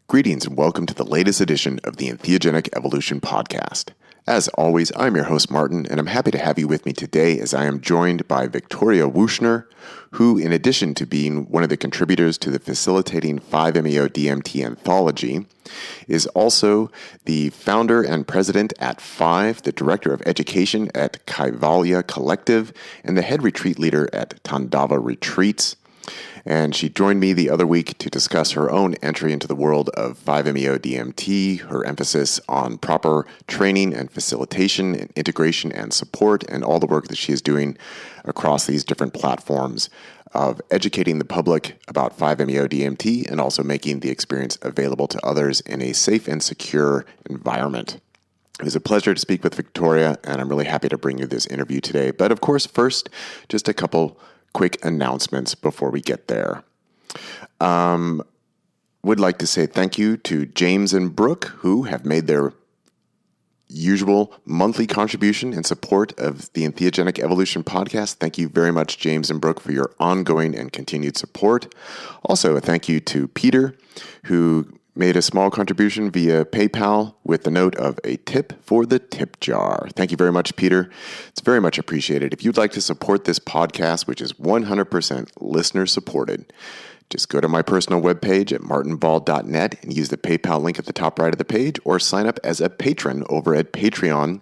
Greetings and welcome to the latest edition of the Entheogenic Evolution Podcast. As always, I'm your host Martin, and I'm happy to have you with me today as I am joined by Victoria Wuchner, who, in addition to being one of the contributors to the facilitating 5-MeO-DMT anthology, is also the founder and president at Five, the director of education at Kaivalya Collective, and the head retreat leader at Tandava Retreats. And she joined me the other week to discuss her own entry into the world of 5-MeO-DMT, her emphasis on proper training and facilitation and integration and support, and all the work that she is doing across these different platforms of educating the public about 5-MeO-DMT and also making the experience available to others in a safe and secure environment. It was a pleasure to speak with Victoria, and I'm really happy to bring you this interview today. But of course, first, just a couple quick announcements before we get there. Would like to say thank you to James and Brooke, who have made their usual monthly contribution in support of the Entheogenic Evolution Podcast. Thank you very much, James and Brooke, for your ongoing and continued support. Also, a thank you to Peter, who made a small contribution via PayPal with the note of a tip for the tip jar. Thank you very much, Peter. It's very much appreciated. If you'd like to support this podcast, which is 100% listener supported, just go to my personal webpage at martinball.net and use the PayPal link at the top right of the page, or sign up as a patron over at Patreon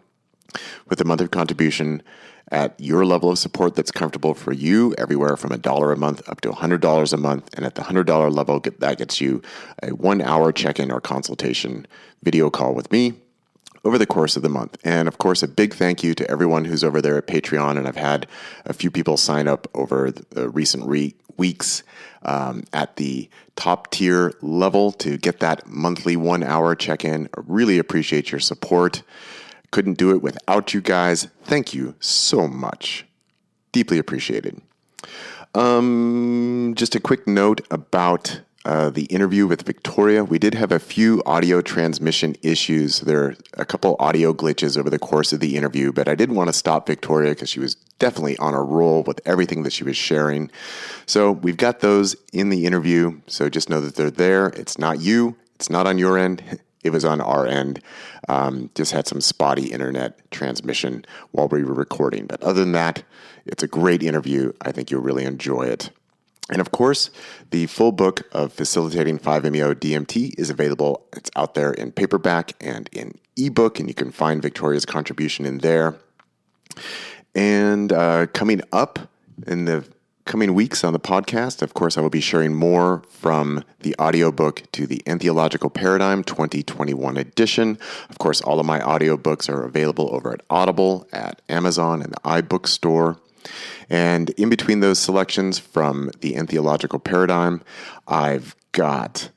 with a monthly contribution at your level of support that's comfortable for you, everywhere from $1 a month up to $100 a month. And at the $100 level, that gets you a 1-hour check-in or consultation video call with me over the course of the month. And of course, a big thank you to everyone who's over there at Patreon. And I've had a few people sign up over the recent weeks at the top tier level to get that monthly 1-hour check-in. I really appreciate your support. Couldn't do it without you guys. Thank you so much. Deeply appreciated. Just a quick note about the interview with Victoria. We did have a few audio transmission issues. There are a couple audio glitches over the course of the interview, but I didn't want to stop Victoria because she was definitely on a roll with everything that she was sharing. So we've got those in the interview. So just know that they're there. It's not you. It's not on your end. It was on our end. Just had some spotty internet transmission while we were recording. But other than that, it's a great interview. I think you'll really enjoy it. And of course, the full book of Facilitating 5-MeO-DMT is available. It's out there in paperback and in ebook, and you can find Victoria's contribution in there. And coming up in the coming weeks on the podcast, of course, I will be sharing more from the audiobook to the Entheological Paradigm 2021 edition. Of course, all of my audiobooks are available over at Audible, at Amazon, and the iBook store. And in between those selections from the Entheological Paradigm, I've got,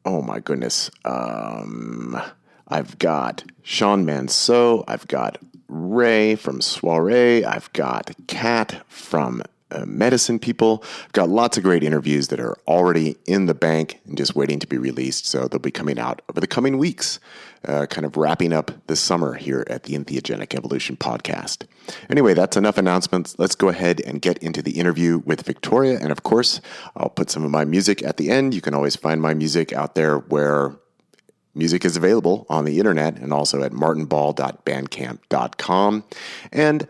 oh my goodness, I've got Sean Manceau, I've got Ray from Soiree, I've got Kat from Medicine People. I've got lots of great interviews that are already in the bank and just waiting to be released. So they'll be coming out over the coming weeks, kind of wrapping up the summer here at the Entheogenic Evolution Podcast. Anyway, that's enough announcements. Let's go ahead and get into the interview with Victoria. And of course, I'll put some of my music at the end. You can always find my music out there where music is available on the internet, and also at martinball.bandcamp.com. And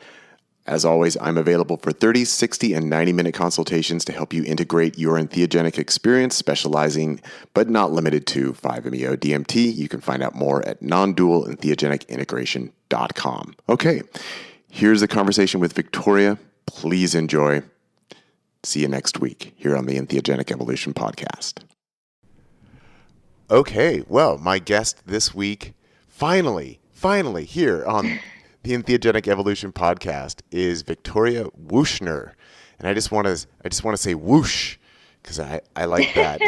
as always, I'm available for 30, 60, and 90-minute consultations to help you integrate your entheogenic experience, specializing but not limited to 5-MeO-DMT. You can find out more at non-dual-entheogenicintegration.com. Okay, here's the conversation with Victoria. Please enjoy. See you next week here on the Entheogenic Evolution Podcast. Okay, well, my guest this week, finally here on the Entheogenic Evolution Podcast is Victoria Wuchner, and I just want to say whoosh because I like that.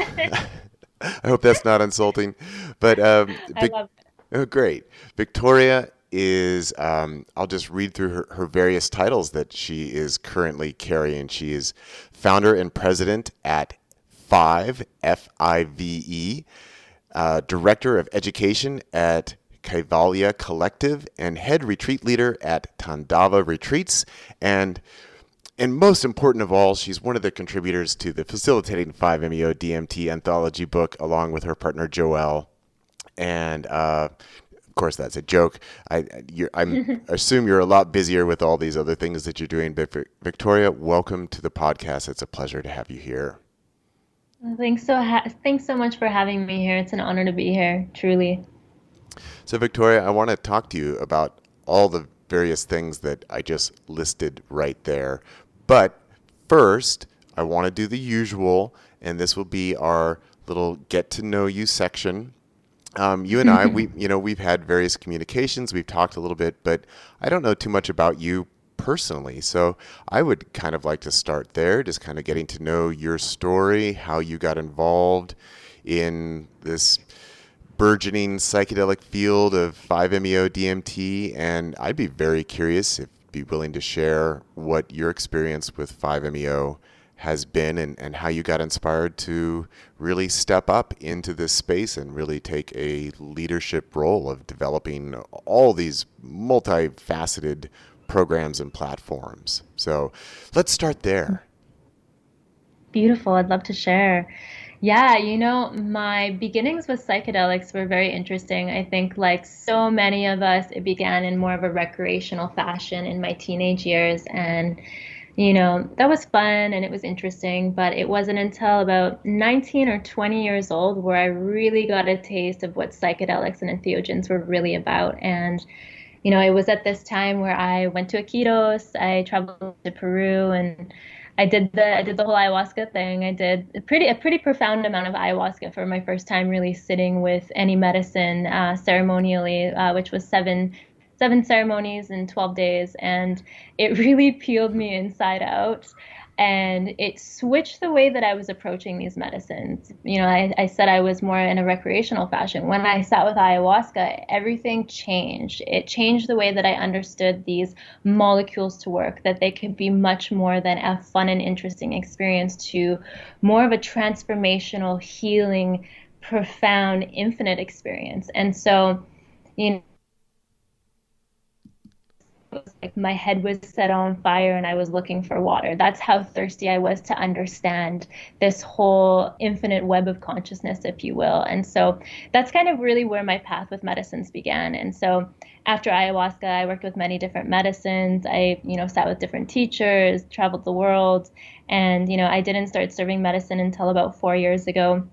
I hope that's not insulting, but I love it. Oh, great. Victoria is I'll just read through her various titles that she is currently carrying. She is founder and president at Five, F-I-V-E, director of education at Kaivalya Collective, and head retreat leader at Tandava Retreats. And And most important of all, she's one of the contributors to the Facilitating 5-MeO DMT anthology book, along with her partner Joelle. And of course, that's a joke. I assume you're a lot busier with all these other things that you're doing. But Victoria, welcome to the podcast. It's a pleasure to have you here. Thanks so much for having me here. It's an honor to be here, truly. So, Victoria, I want to talk to you about all the various things that I just listed right there. But first, I want to do the usual, and this will be our little get to know you section. You and I, we've had various communications. We've talked a little bit, but I don't know too much about you personally. So I would kind of like to start there, just kind of getting to know your story, how you got involved in this burgeoning psychedelic field of 5-MeO DMT. And I'd be very curious if you'd be willing to share what your experience with 5-MeO has been, and how you got inspired to really step up into this space and really take a leadership role of developing all these multifaceted programs and platforms. So let's start there. Beautiful. I'd love to share. Yeah, my beginnings with psychedelics were very interesting. I think, like so many of us, it began in more of a recreational fashion in my teenage years. And, that was fun and it was interesting. But it wasn't until about 19 or 20 years old where I really got a taste of what psychedelics and entheogens were really about. And it was at this time where I went to Iquitos, I traveled to Peru, and I did the whole ayahuasca thing. I did a pretty profound amount of ayahuasca for my first time really sitting with any medicine ceremonially, which was seven ceremonies in 12 days, and it really peeled me inside out. And it switched the way that I was approaching these medicines. I said I was more in a recreational fashion. When I sat with ayahuasca, everything changed. It changed the way that I understood these molecules to work, that they could be much more than a fun and interesting experience to more of a transformational, healing, profound, infinite experience. And so, you know, like my head was set on fire and I was looking for water. That's how thirsty I was to understand this whole infinite web of consciousness, if you will. And so that's kind of really where my path with medicines began. And so after ayahuasca, I worked with many different medicines. I, sat with different teachers, traveled the world, and, I didn't start serving medicine until about 4 years ago.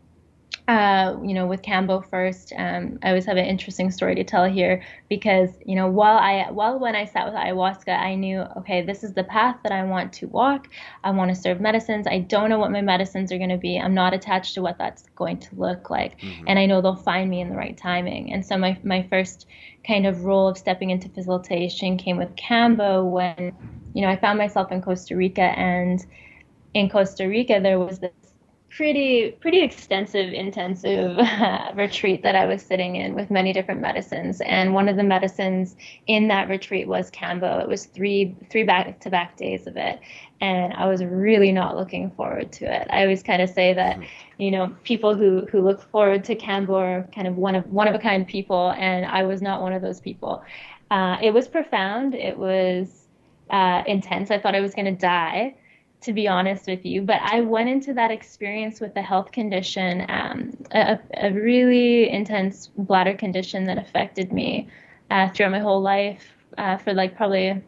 With Kambo first, I always have an interesting story to tell here because, while when I sat with ayahuasca, I knew, okay, this is the path that I want to walk. I want to serve medicines. I don't know what my medicines are going to be. I'm not attached to what that's going to look like. Mm-hmm. And I know they'll find me in the right timing. And so my first kind of role of stepping into facilitation came with Kambo when, I found myself in Costa Rica, and in Costa Rica, there was this pretty extensive, intensive retreat that I was sitting in with many different medicines. And one of the medicines in that retreat was Kambo. It was three back-to-back days of it. And I was really not looking forward to it. I always kind of say that, people who look forward to Kambo are kind of one of a kind people, and I was not one of those people. It was profound. It was intense. I thought I was going to die, to be honest with you. But I went into that experience with a health condition, a really intense bladder condition that affected me throughout my whole life for like probably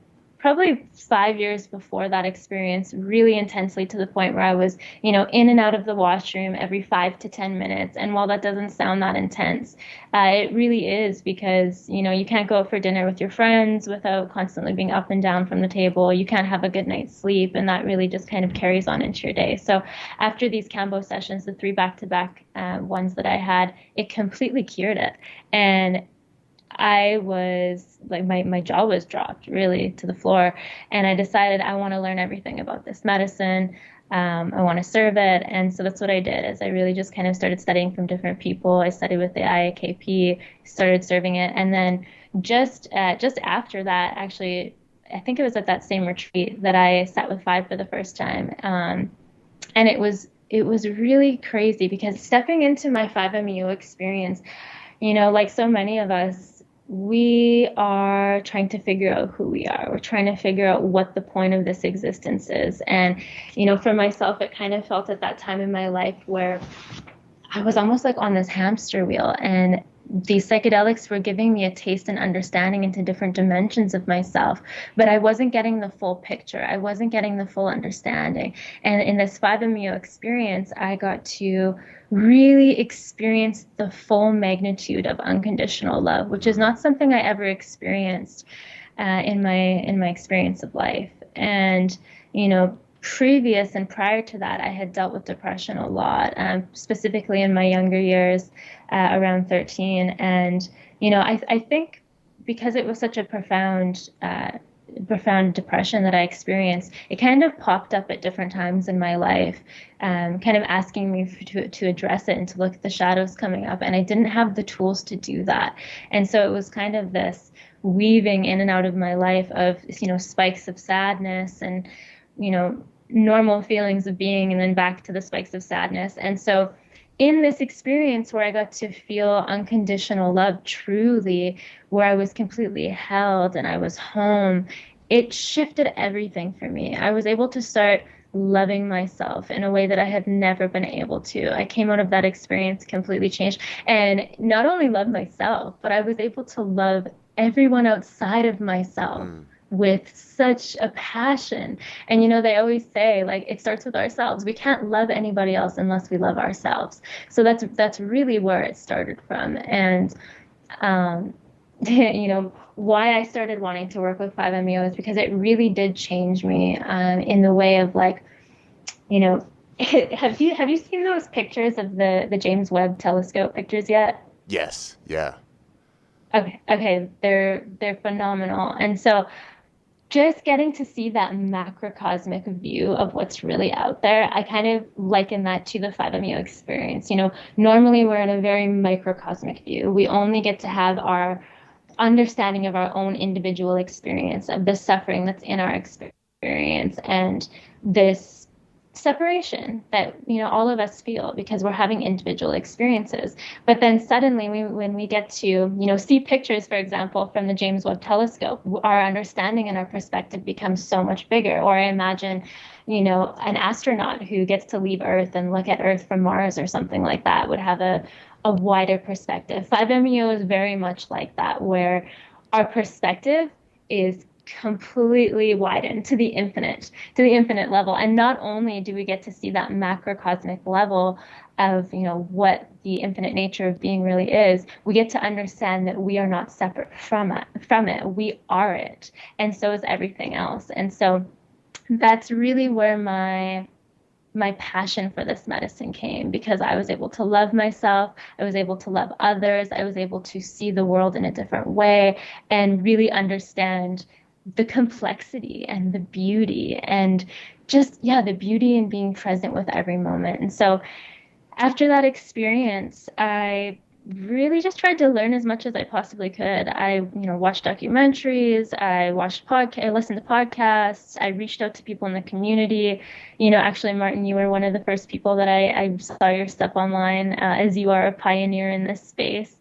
5 years before that experience, really intensely, to the point where I was, in and out of the washroom every 5 to 10 minutes. And while that doesn't sound that intense, it really is, because, you can't go out for dinner with your friends without constantly being up and down from the table. You can't have a good night's sleep, and that really just kind of carries on into your day. So after these Kambo sessions, the 3 back-to-back ones that I had, it completely cured it. And I was like, my jaw was dropped really to the floor, and I decided I want to learn everything about this medicine. I want to serve it. And so that's what I did, is I really just kind of started studying from different people. I studied with the IAKP, started serving it. And then just after that, actually, I think it was at that same retreat that I sat with Five for the first time. And it was really crazy, because stepping into my 5-MeO experience, like so many of us, we are trying to figure out who we are. We're trying to figure out what the point of this existence is. And, for myself, it kind of felt at that time in my life where I was almost like on this hamster wheel, and these psychedelics were giving me a taste and understanding into different dimensions of myself, but I wasn't getting the full picture. I wasn't getting the full understanding. And in this 5-MeO experience, I got to really experience the full magnitude of unconditional love, which is not something I ever experienced in my experience of life. And previous and prior to that, I had dealt with depression a lot, specifically in my younger years, around 13. And, I think because it was such a profound depression that I experienced, it kind of popped up at different times in my life, kind of asking me to address it and to look at the shadows coming up. And I didn't have the tools to do that. And so it was kind of this weaving in and out of my life of, spikes of sadness and, normal feelings of being, and then back to the spikes of sadness. And so in this experience where I got to feel unconditional love truly, where I was completely held and I was home, it shifted everything for me. I was able to start loving myself in a way that I had never been able to. I came out of that experience completely changed, and not only love myself, but I was able to love everyone outside of myself with such a passion. And they always say, like, it starts with ourselves. We can't love anybody else unless we love ourselves. So that's really where it started from. And why I started wanting to work with 5-MeO is because it really did change me, in the way of, like, have you seen those pictures of the James Webb Telescope pictures yet? Yes. Yeah. Okay, they're phenomenal. And so just getting to see that macrocosmic view of what's really out there, I kind of liken that to the 5-MeO experience. Normally we're in a very microcosmic view. We only get to have our understanding of our own individual experience, of the suffering that's in our experience, and this separation that all of us feel because we're having individual experiences. But then suddenly when we get to see pictures, for example, from the James Webb Telescope, our understanding and our perspective becomes so much bigger. Or I imagine an astronaut who gets to leave Earth and look at Earth from Mars or something like that would have a wider perspective. 5-MeO is very much like that, where our perspective is completely widened to the infinite level. And not only do we get to see that macrocosmic level of what the infinite nature of being really is, we get to understand that we are not separate from it. We are it, and so is everything else. And so that's really where my passion for this medicine came, because I was able to love myself, I was able to love others, I was able to see the world in a different way and really understand the complexity and the beauty, and just, the beauty in being present with every moment. And so after that experience, I really just tried to learn as much as I possibly could. I, watched documentaries, I listened to podcasts, I reached out to people in the community. Actually, Martin, you were one of the first people that I saw your stuff online, as you are a pioneer in this space.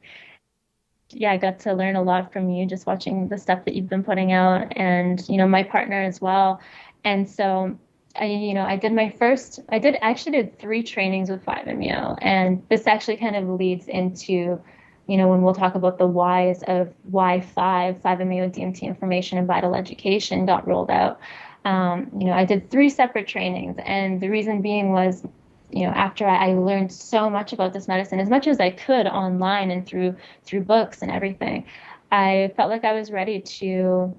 Yeah, I got to learn a lot from you just watching the stuff that you've been putting out, and, my partner as well. And so I did 3 trainings with 5-MeO, and this actually kind of leads into, when we'll talk about the whys of why 5-MeO, DMT information, and vital education got rolled out. I did 3 separate trainings, and the reason being was, after I learned so much about this medicine, as much as I could online and through books and everything, I felt like I was ready to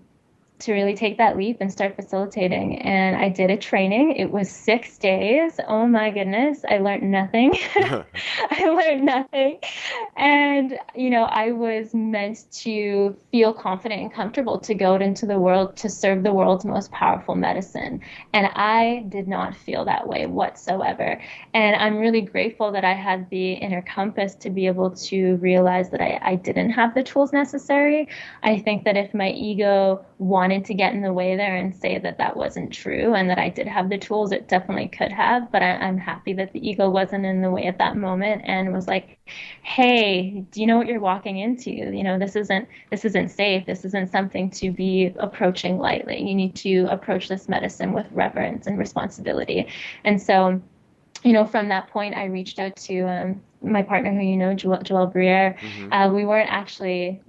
really take that leap and start facilitating. And I did a training. It was 6 days. Oh my goodness. I learned nothing. I learned nothing. And, I was meant to feel confident and comfortable to go out into the world to serve the world's most powerful medicine. And I did not feel that way whatsoever. And I'm really grateful that I had the inner compass to be able to realize that I didn't have the tools necessary. I think that if my ego wanted wanted to get in the way there and say that that wasn't true and that I did have the tools. It definitely could have, but I'm happy that the ego wasn't in the way at that moment and was like, hey, do you know what you're walking into? You know, this isn't safe. This isn't something to be approaching lightly. You need to approach this medicine with reverence and responsibility. And so, you know, from that point, I reached out to my partner, who you know, Joel Briere. We weren't actually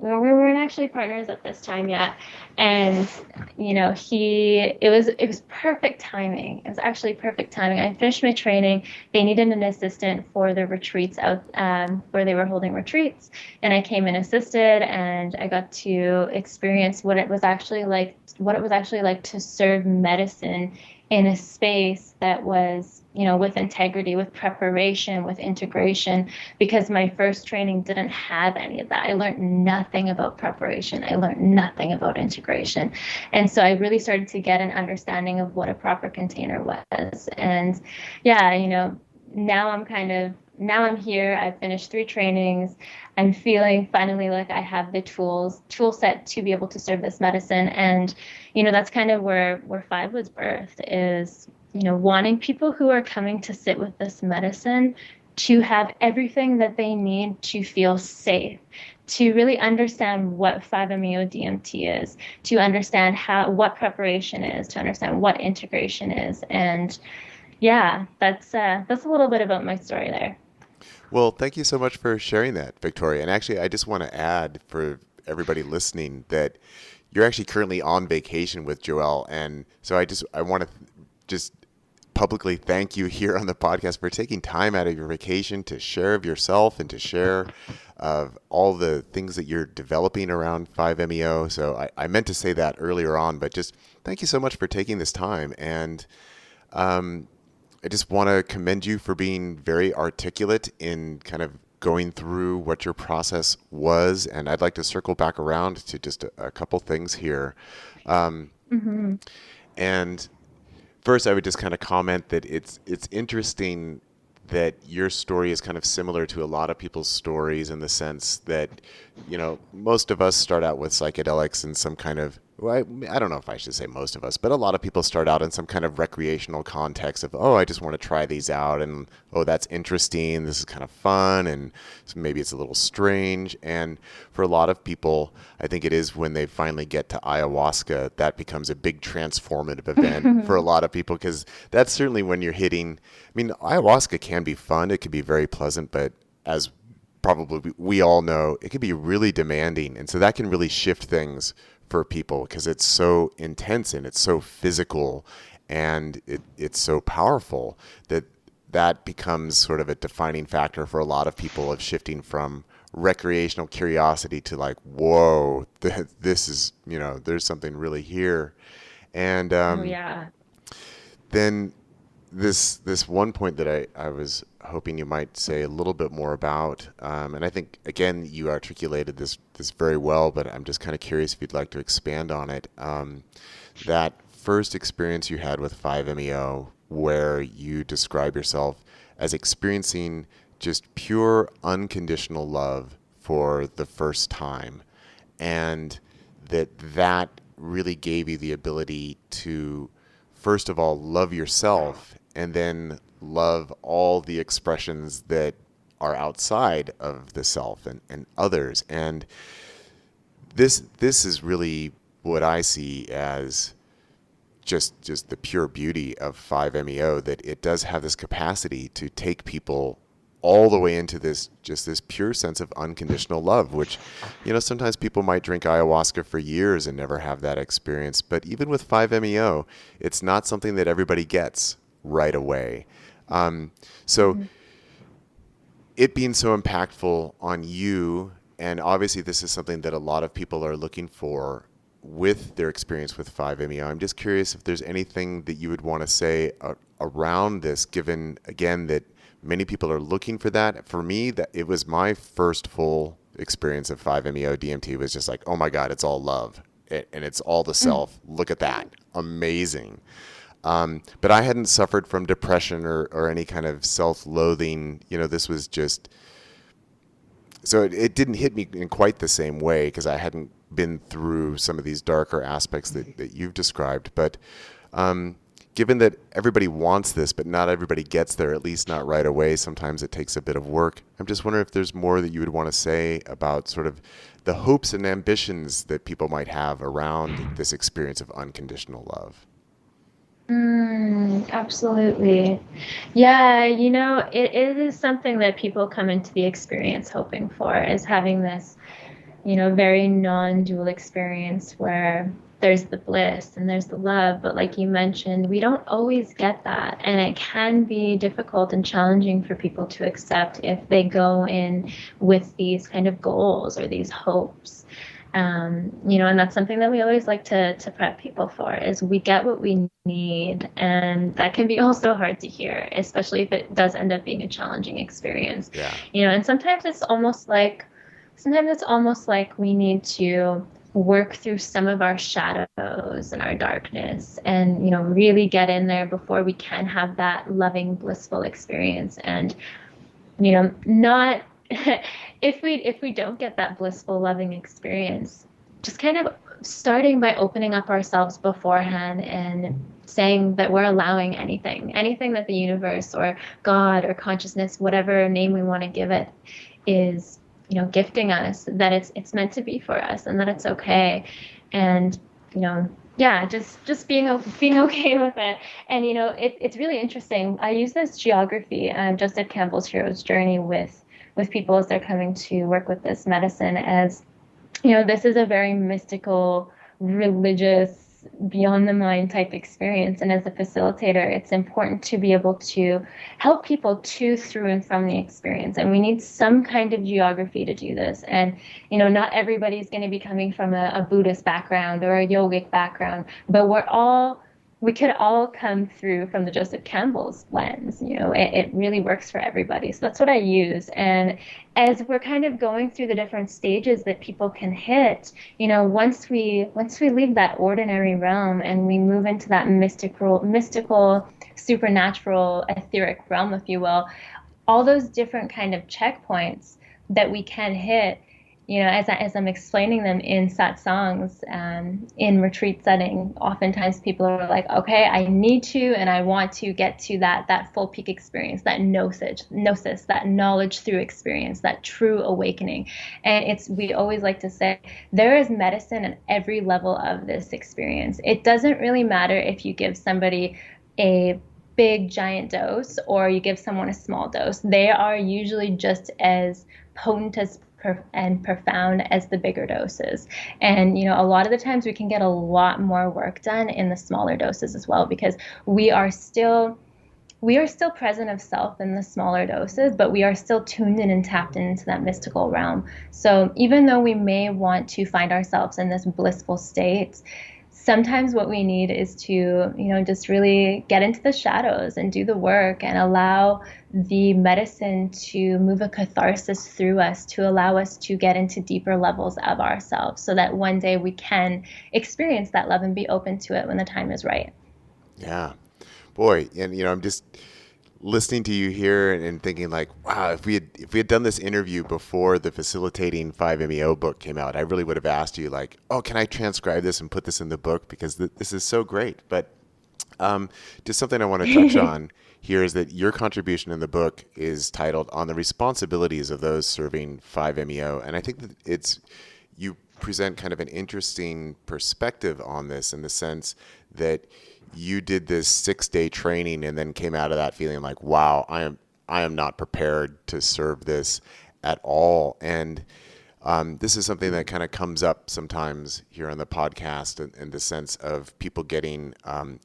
partners at this time yet, and you know, it was perfect timing. It was actually perfect timing. I finished my training. They needed an assistant for the retreats out where they were holding retreats, and I came and assisted, and I got to experience what it was actually like to serve medicine in a space that was, you know, with integrity, with preparation, with integration, because my first training didn't have any of that. I learned nothing about preparation. I learned nothing about integration. And so I really started to get an understanding of what a proper container was. And yeah, you know, now I'm here. I've finished 3 trainings. I'm feeling finally like I have the tool set to be able to serve this medicine. And, you know, that's kind of where Five was birthed, is, you know, wanting people who are coming to sit with this medicine to have everything that they need to feel safe, to really understand what 5-MeO-DMT is, to understand what preparation is, to understand what integration is. And yeah, that's a little bit about my story there. Well, thank you so much for sharing that, Victoria. And actually, I just want to add for everybody listening that you're actually currently on vacation with Joel. And so I want to just publicly thank you here on the podcast for taking time out of your vacation to share of yourself and to share of all the things that you're developing around 5-MeO. So I meant to say that earlier on, but just thank you so much for taking this time. And I just want to commend you for being very articulate in kind of going through what your process was. And I'd like to circle back around to just a couple things here. And first, I would just kind of comment that it's interesting that your story is kind of similar to a lot of people's stories, in the sense that, you know, most of us start out with psychedelics in some kind of, well, I don't know if I should say most of us, but a lot of people start out in some kind of recreational context of, oh, I just want to try these out, and oh, that's interesting, this is kind of fun, and so maybe it's a little strange. And for a lot of people, I think it is when they finally get to ayahuasca that becomes a big transformative event for a lot of people, because that's certainly when you're hitting, I mean, ayahuasca can be fun, it can be very pleasant, but as probably we all know, it can be really demanding. And so that can really shift things for people, because it's so intense and it's so physical and it's so powerful that becomes sort of a defining factor for a lot of people, of shifting from recreational curiosity to like, whoa, this is, you know, there's something really here. And Oh yeah. then this one point that I was hoping you might say a little bit more about, and I think again you articulated this very well, but I'm just kind of curious if you'd like to expand on it. That first experience you had with 5-MeO, where you describe yourself as experiencing just pure unconditional love for the first time, and that really gave you the ability to, first of all, love yourself, and then love all the expressions that are outside of the self and others. And this is really what I see as just the pure beauty of 5-MeO, that it does have this capacity to take people all the way into this pure sense of unconditional love, which, you know, sometimes people might drink ayahuasca for years and never have that experience. But even with 5-MeO, it's not something that everybody gets right away. So it being so impactful on you, and obviously this is something that a lot of people are looking for with their experience with 5-MeO. I'm just curious if there's anything that you would want to say around this, given, again, that many people are looking for that. For me, that it was my first full experience of 5-MeO DMT. It was just like, oh my God, it's all love. And it's all the self. Look at that. Amazing. But I hadn't suffered from depression or any kind of self-loathing. You know, this was just so it didn't hit me in quite the same way because I hadn't been through some of these darker aspects that you've described. But given that everybody wants this, but not everybody gets there, at least not right away, sometimes it takes a bit of work. I'm just wondering if there's more that you would want to say about sort of the hopes and ambitions that people might have around this experience of unconditional love. Absolutely. Yeah, it is something that people come into the experience hoping for, is having this, very non-dual experience where there's the bliss and there's the love. But like you mentioned, we don't always get that. And it can be difficult and challenging for people to accept if they go in with these kind of goals or these hopes. And that's something that we always like to prep people for, is we get what we need. And that can be also hard to hear, especially if it does end up being a challenging experience. Yeah. And sometimes it's almost like we need to work through some of our shadows and our darkness and, really get in there before we can have that loving, blissful experience. And, not if we don't get that blissful, loving experience, just kind of starting by opening up ourselves beforehand and saying that we're allowing anything that the universe or God or consciousness, whatever name we want to give it, is, gifting us, that it's meant to be for us and that it's okay. And, yeah, just being okay with it. And, it's really interesting. I use this geography, just at Campbell's Hero's Journey with people as they're coming to work with this medicine, as, this is a very mystical, religious, beyond the mind type experience. And as a facilitator, it's important to be able to help people to, through, and from the experience. And we need some kind of geography to do this. And, not everybody's going to be coming from a Buddhist background or a yogic background, but we could all come through from the Joseph Campbell's lens. It really works for everybody. So that's what I use. And as we're kind of going through the different stages that people can hit, once we leave that ordinary realm and we move into that mystical, supernatural, etheric realm, if you will, all those different kind of checkpoints that we can hit, as I'm explaining them in satsangs, in retreat setting, oftentimes people are like, okay, I need to and I want to get to that full peak experience, that gnosis, that knowledge through experience, that true awakening. And we always like to say there is medicine at every level of this experience. It doesn't really matter if you give somebody a big giant dose or you give someone a small dose. They are usually just as potent and profound as the bigger doses. And, a lot of the times we can get a lot more work done in the smaller doses as well, because we are still present of self in the smaller doses, but we are still tuned in and tapped into that mystical realm. So even though we may want to find ourselves in this blissful state, sometimes what we need is to, just really get into the shadows and do the work and allow the medicine to move a catharsis through us, to allow us to get into deeper levels of ourselves so that one day we can experience that love and be open to it when the time is right. Yeah. Boy, and I'm just listening to you here and thinking like, wow, if we had done this interview before the Facilitating 5-MeO book came out, I really would have asked you like, oh, can I transcribe this and put this in the book, because this is so great. But just something I want to touch on here is that your contribution in the book is titled "On the Responsibilities of Those Serving 5-MeO," and I think that you present kind of an interesting perspective on this, in the sense that you did this 6-day training and then came out of that feeling like, wow, I am not prepared to serve this at all. And this is something that kind of comes up sometimes here on the podcast, in the sense of people getting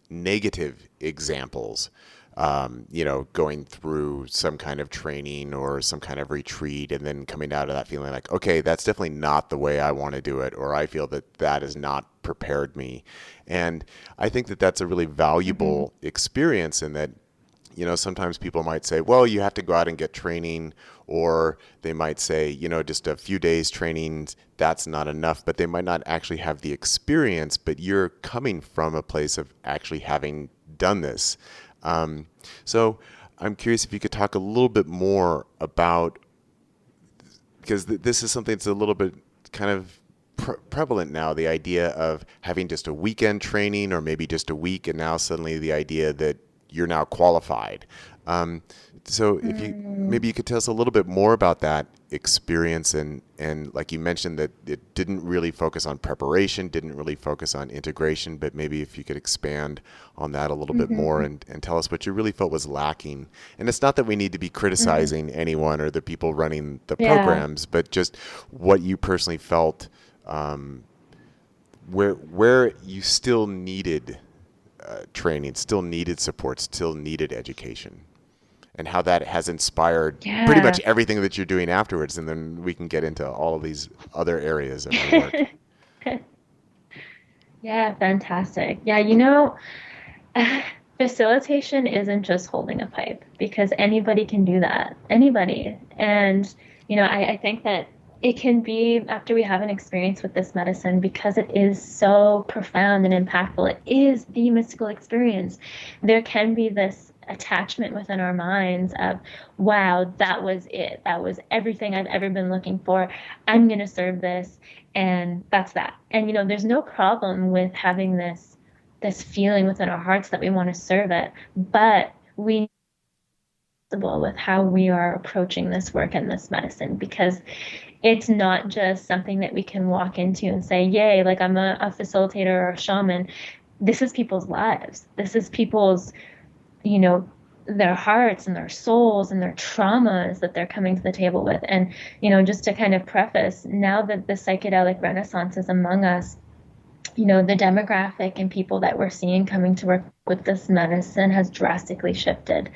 negative examples, going through some kind of training or some kind of retreat and then coming out of that feeling like, okay, that's definitely not the way I want to do it, or I feel that has not prepared me. And I think that that's a really valuable experience, in that, sometimes people might say, well, you have to go out and get training, or they might say, just a few days training, that's not enough, but they might not actually have the experience, but you're coming from a place of actually having done this. So I'm curious if you could talk a little bit more about because this is something that's a little bit kind of prevalent now, the idea of having just a weekend training or maybe just a week, and now suddenly the idea that you're now qualified. So if you maybe you could tell us a little bit more about that experience, and like you mentioned that it didn't really focus on preparation, didn't really focus on integration, but maybe if you could expand on that a little bit more, and tell us what you really felt was lacking. And it's not that we need to be criticizing anyone or the people running the programs, but just what you personally felt, where you still needed training, still needed support, still needed education, and how that has inspired pretty much everything that you're doing afterwards. And then we can get into all of these other areas of your work. Yeah, fantastic. Yeah, facilitation isn't just holding a pipe, because anybody can do that. Anybody. And, I think that it can be, after we have an experience with this medicine, because it is so profound and impactful, it is the mystical experience. There can be this attachment within our minds of, wow, that was it. That was everything I've ever been looking for. I'm going to serve this. And that's that. And, there's no problem with having this feeling within our hearts that we want to serve it, but we with how we are approaching this work and this medicine, because it's not just something that we can walk into and say, yay, like I'm a facilitator or a shaman. This is people's lives. This is people's, their hearts and their souls and their traumas that they're coming to the table with. And, just to kind of preface, now that the psychedelic renaissance is among us, the demographic and people that we're seeing coming to work with this medicine has drastically shifted.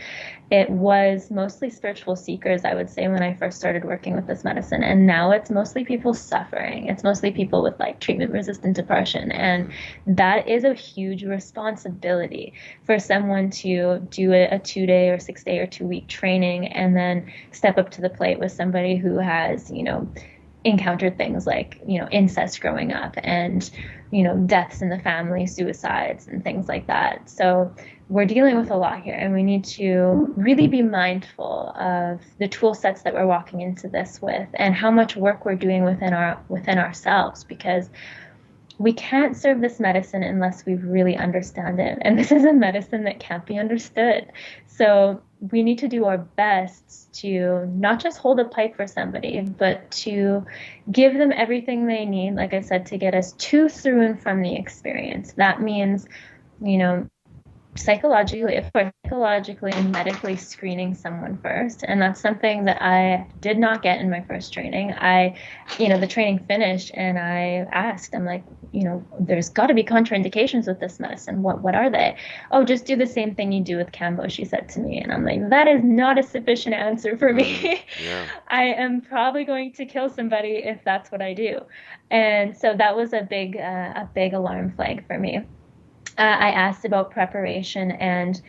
It was mostly spiritual seekers, I would say, when I first started working with this medicine. And now it's mostly people suffering. It's mostly people with like treatment-resistant depression. And that is a huge responsibility for someone to do a 2-day or 6-day or 2-week training and then step up to the plate with somebody who has, encountered things like, incest growing up and, deaths in the family, suicides and things like that. So we're dealing with a lot here, and we need to really be mindful of the tool sets that we're walking into this with and how much work we're doing within ourselves, because we can't serve this medicine unless we really understand it. And this is a medicine that can't be understood. So we need to do our best to not just hold a pipe for somebody, but to give them everything they need, like I said, to get us to, through, and from the experience. That means, psychologically and medically screening someone first. And that's something that I did not get in my first training. The training finished and I asked, I'm like, there's got to be contraindications with this medicine. What are they? Oh, just do the same thing you do with Kambo, she said to me. And I'm like, that is not a sufficient answer for me. Yeah. I am probably going to kill somebody if that's what I do. And so that was a big alarm flag for me. I asked about preparation, and,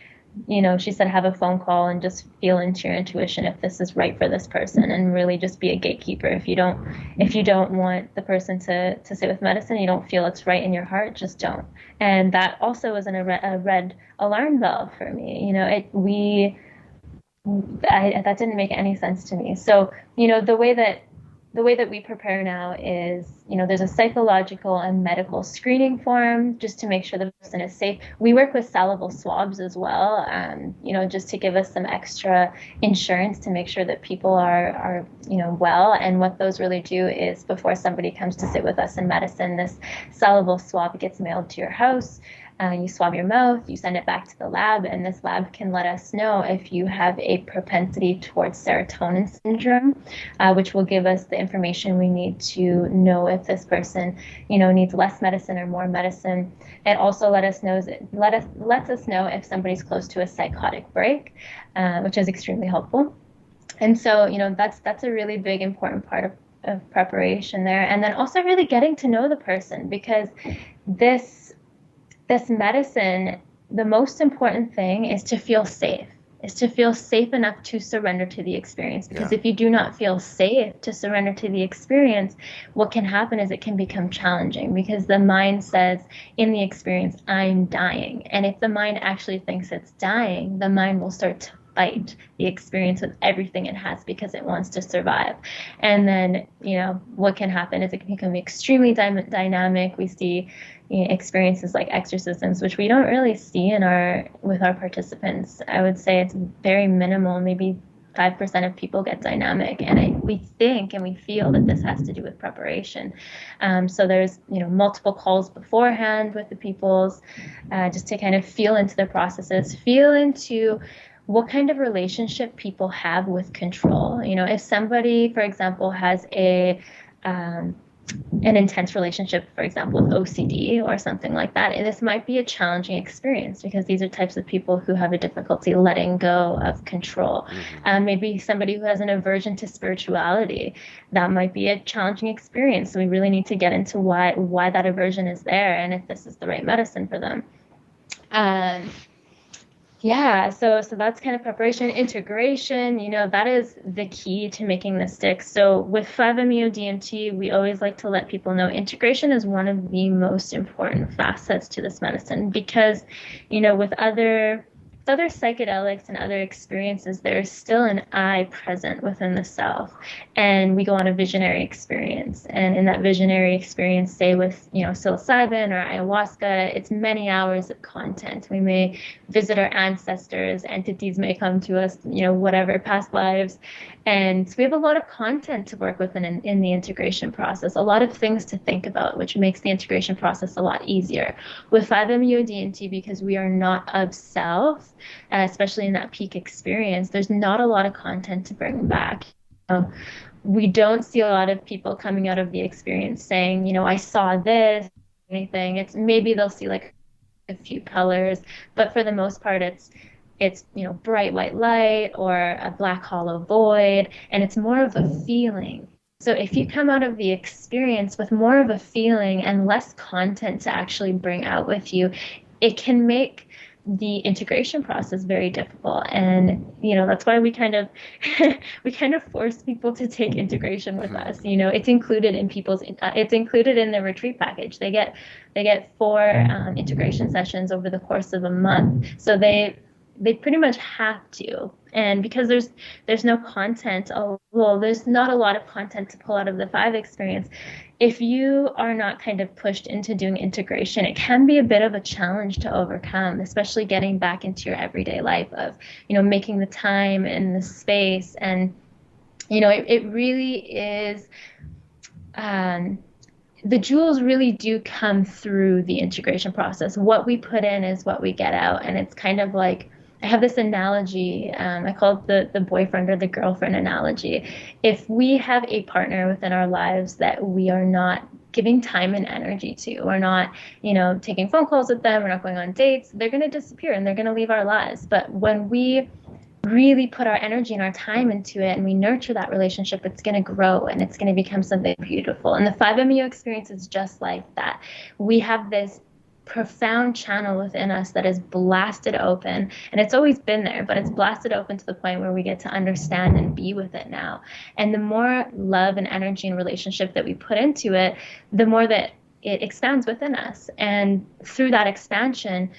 she said, have a phone call and just feel into your intuition if this is right for this person, and really just be a gatekeeper. If you don't want the person to sit with medicine, you don't feel it's right in your heart, just don't. And that also was a red alarm bell for me. That didn't make any sense to me. So, the way that we prepare now is, there's a psychological and medical screening form just to make sure the person is safe. We work with salivary swabs as well, just to give us some extra insurance to make sure that people are well. And what those really do is, before somebody comes to sit with us in medicine, this salivary swab gets mailed to your house. You swab your mouth, you send it back to the lab, and this lab can let us know if you have a propensity towards serotonin syndrome, which will give us the information we need to know if this person, needs less medicine or more medicine. It also lets us know if somebody's close to a psychotic break, which is extremely helpful. And so, that's a really big, important part of preparation there. And then also really getting to know the person, because this medicine, the most important thing is to feel safe, enough to surrender to the experience. Because if you do not feel safe to surrender to the experience, what can happen is it can become challenging, because the mind says in the experience, I'm dying. And if the mind actually thinks it's dying, the mind will start to fight the experience with everything it has because it wants to survive. And then, what can happen is it can become extremely dynamic. We see experiences like exorcisms, which we don't really see with our participants. I would say it's very minimal, maybe 5% of people get dynamic, and we think and we feel that this has to do with preparation. So there's multiple calls beforehand with the peoples, just to kind of feel into the processes, feel into what kind of relationship people have with control. If somebody, for example, has an intense relationship, for example, with OCD or something like that, and this might be a challenging experience because these are types of people who have a difficulty letting go of control. Maybe somebody who has an aversion to spirituality, that might be a challenging experience. So we really need to get into why that aversion is there and if this is the right medicine for them. So that's kind of preparation. Integration, that is the key to making this stick. So with 5-MeO-DMT, we always like to let people know integration is one of the most important facets to this medicine because, with other psychedelics and other experiences, there's still an I present within the self. And we go on a visionary experience. And in that visionary experience, say with, psilocybin or ayahuasca, it's many hours of content. We may visit our ancestors, entities may come to us, whatever, past lives. And so we have a lot of content to work with in the integration process, a lot of things to think about, which makes the integration process a lot easier. With 5-MeO-DMT, because we are not of self, especially in that peak experience, there's not a lot of content to bring back. We don't see a lot of people coming out of the experience saying, I saw this, anything. It's maybe they'll see like a few colors, but for the most part, it's bright white light or a black hollow void, and it's more of a feeling. So if you come out of the experience with more of a feeling and less content to actually bring out with you, it can make the integration process very difficult. And that's why we kind of force people to take integration with us. It's included in it's included in the retreat package. They get 4 integration sessions over the course of a month, so they pretty much have to. And because there's no content, there's not a lot of content to pull out of the 5 experience. If you are not kind of pushed into doing integration, it can be a bit of a challenge to overcome, especially getting back into your everyday life of, making the time and the space. And, it really is, the jewels really do come through the integration process. What we put in is what we get out. And it's kind of like, I have this analogy, I call it the boyfriend or the girlfriend analogy. If we have a partner within our lives that we are not giving time and energy to, we're not, taking phone calls with them, we're not going on dates, they're going to disappear and they're going to leave our lives. But when we really put our energy and our time into it and we nurture that relationship, it's going to grow and it's going to become something beautiful. And the 5-MeO experience is just like that. We have this profound channel within us that is blasted open, and it's always been there, but it's blasted open to the point where we get to understand and be with it now. And the more love and energy and relationship that we put into it, the more that it expands within us. And through that expansion,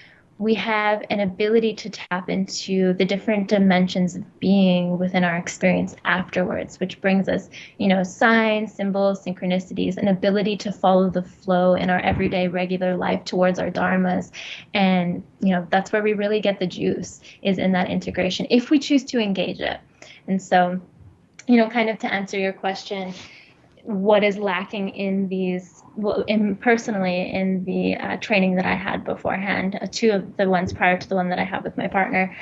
we have an ability to tap into the different dimensions of being within our experience afterwards, which brings us, signs, symbols, synchronicities, an ability to follow the flow in our everyday regular life towards our dharmas. And, that's where we really get the juice, is in that integration, if we choose to engage it. And so, kind of to answer your question, what is lacking in these, personally in the training that I had beforehand, 2 of the ones prior to the one that I have with my partner,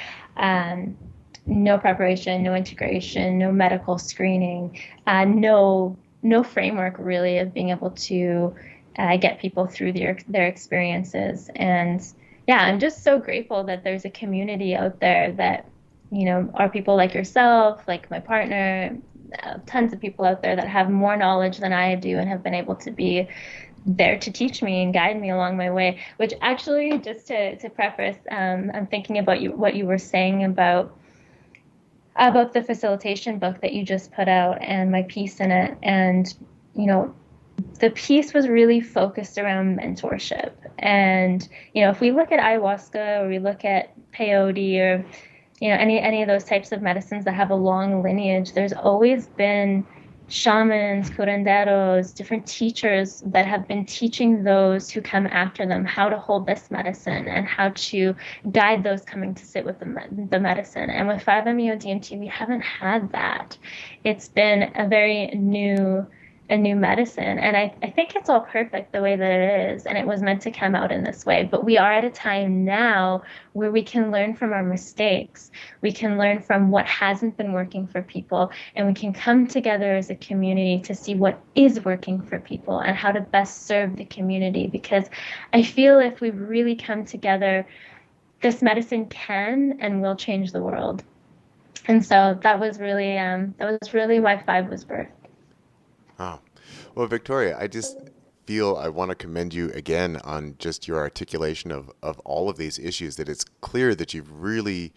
no preparation, no integration, no medical screening, no framework really of being able to get people through their experiences. And yeah, I'm just so grateful that there's a community out there that, are people like yourself, like my partner, tons of people out there that have more knowledge than I do and have been able to be there to teach me and guide me along my way. Which actually, just to preface, I'm thinking about what you were saying about the facilitation book that you just put out and my piece in it. And, the piece was really focused around mentorship. And, if we look at ayahuasca or we look at peyote or any of those types of medicines that have a long lineage, there's always been shamans, curanderos, different teachers that have been teaching those who come after them how to hold this medicine and how to guide those coming to sit with the medicine. And with 5-MeO-DMT, we haven't had that. It's been a new medicine. And I think it's all perfect the way that it is. And it was meant to come out in this way. But we are at a time now where we can learn from our mistakes. We can learn from what hasn't been working for people. And we can come together as a community to see what is working for people and how to best serve the community. Because I feel if we really come together, this medicine can and will change the world. And so that was really why Five was birthed. Oh, well, Victoria, I just feel I want to commend you again on just your articulation of all of these issues, that it's clear that you've really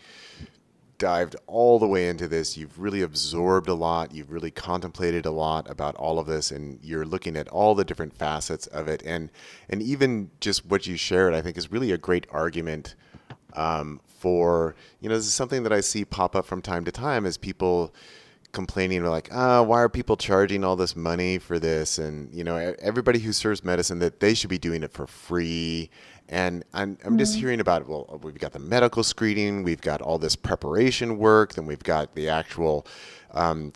dived all the way into this. You've really absorbed a lot. You've really contemplated a lot about all of this, and you're looking at all the different facets of it. And even just what you shared, I think, is really a great argument for, this is something that I see pop up from time to time as people complaining like, why are people charging all this money for this? And, everybody who serves medicine, that they should be doing it for free. And I'm just hearing about, well, we've got the medical screening, we've got all this preparation work, then we've got the actual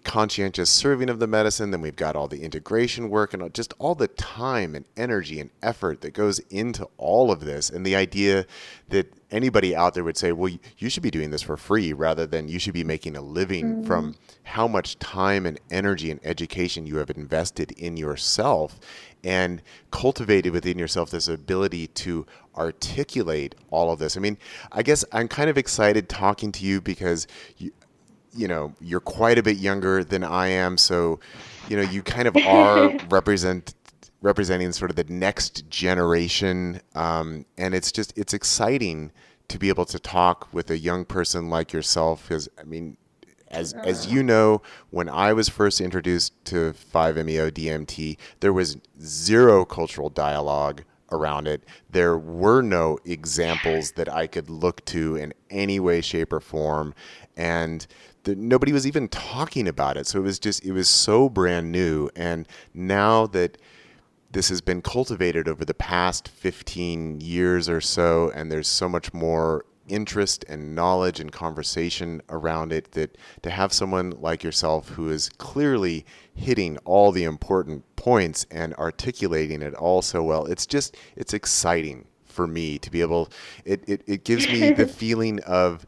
conscientious serving of the medicine, then we've got all the integration work and just all the time and energy and effort that goes into all of this. And the idea that anybody out there would say, well, you should be doing this for free rather than you should be making a living from how much time and energy and education you have invested in yourself and cultivated within yourself this ability to articulate all of this. I mean, I guess I'm kind of excited talking to you because you're quite a bit younger than I am. So, you kind of are representing sort of the next generation. And it's exciting to be able to talk with a young person like yourself. Because, I mean, as you know, when I was first introduced to 5-MeO-DMT, there was zero cultural dialogue around it. There were no examples that I could look to in any way, shape, or form. And nobody was even talking about it. So it was so brand new. And now that this has been cultivated over the past 15 years or so, and there's so much more interest and knowledge and conversation around it, that to have someone like yourself who is clearly hitting all the important points and articulating it all so well, it's exciting for me to be able, it gives me the feeling of,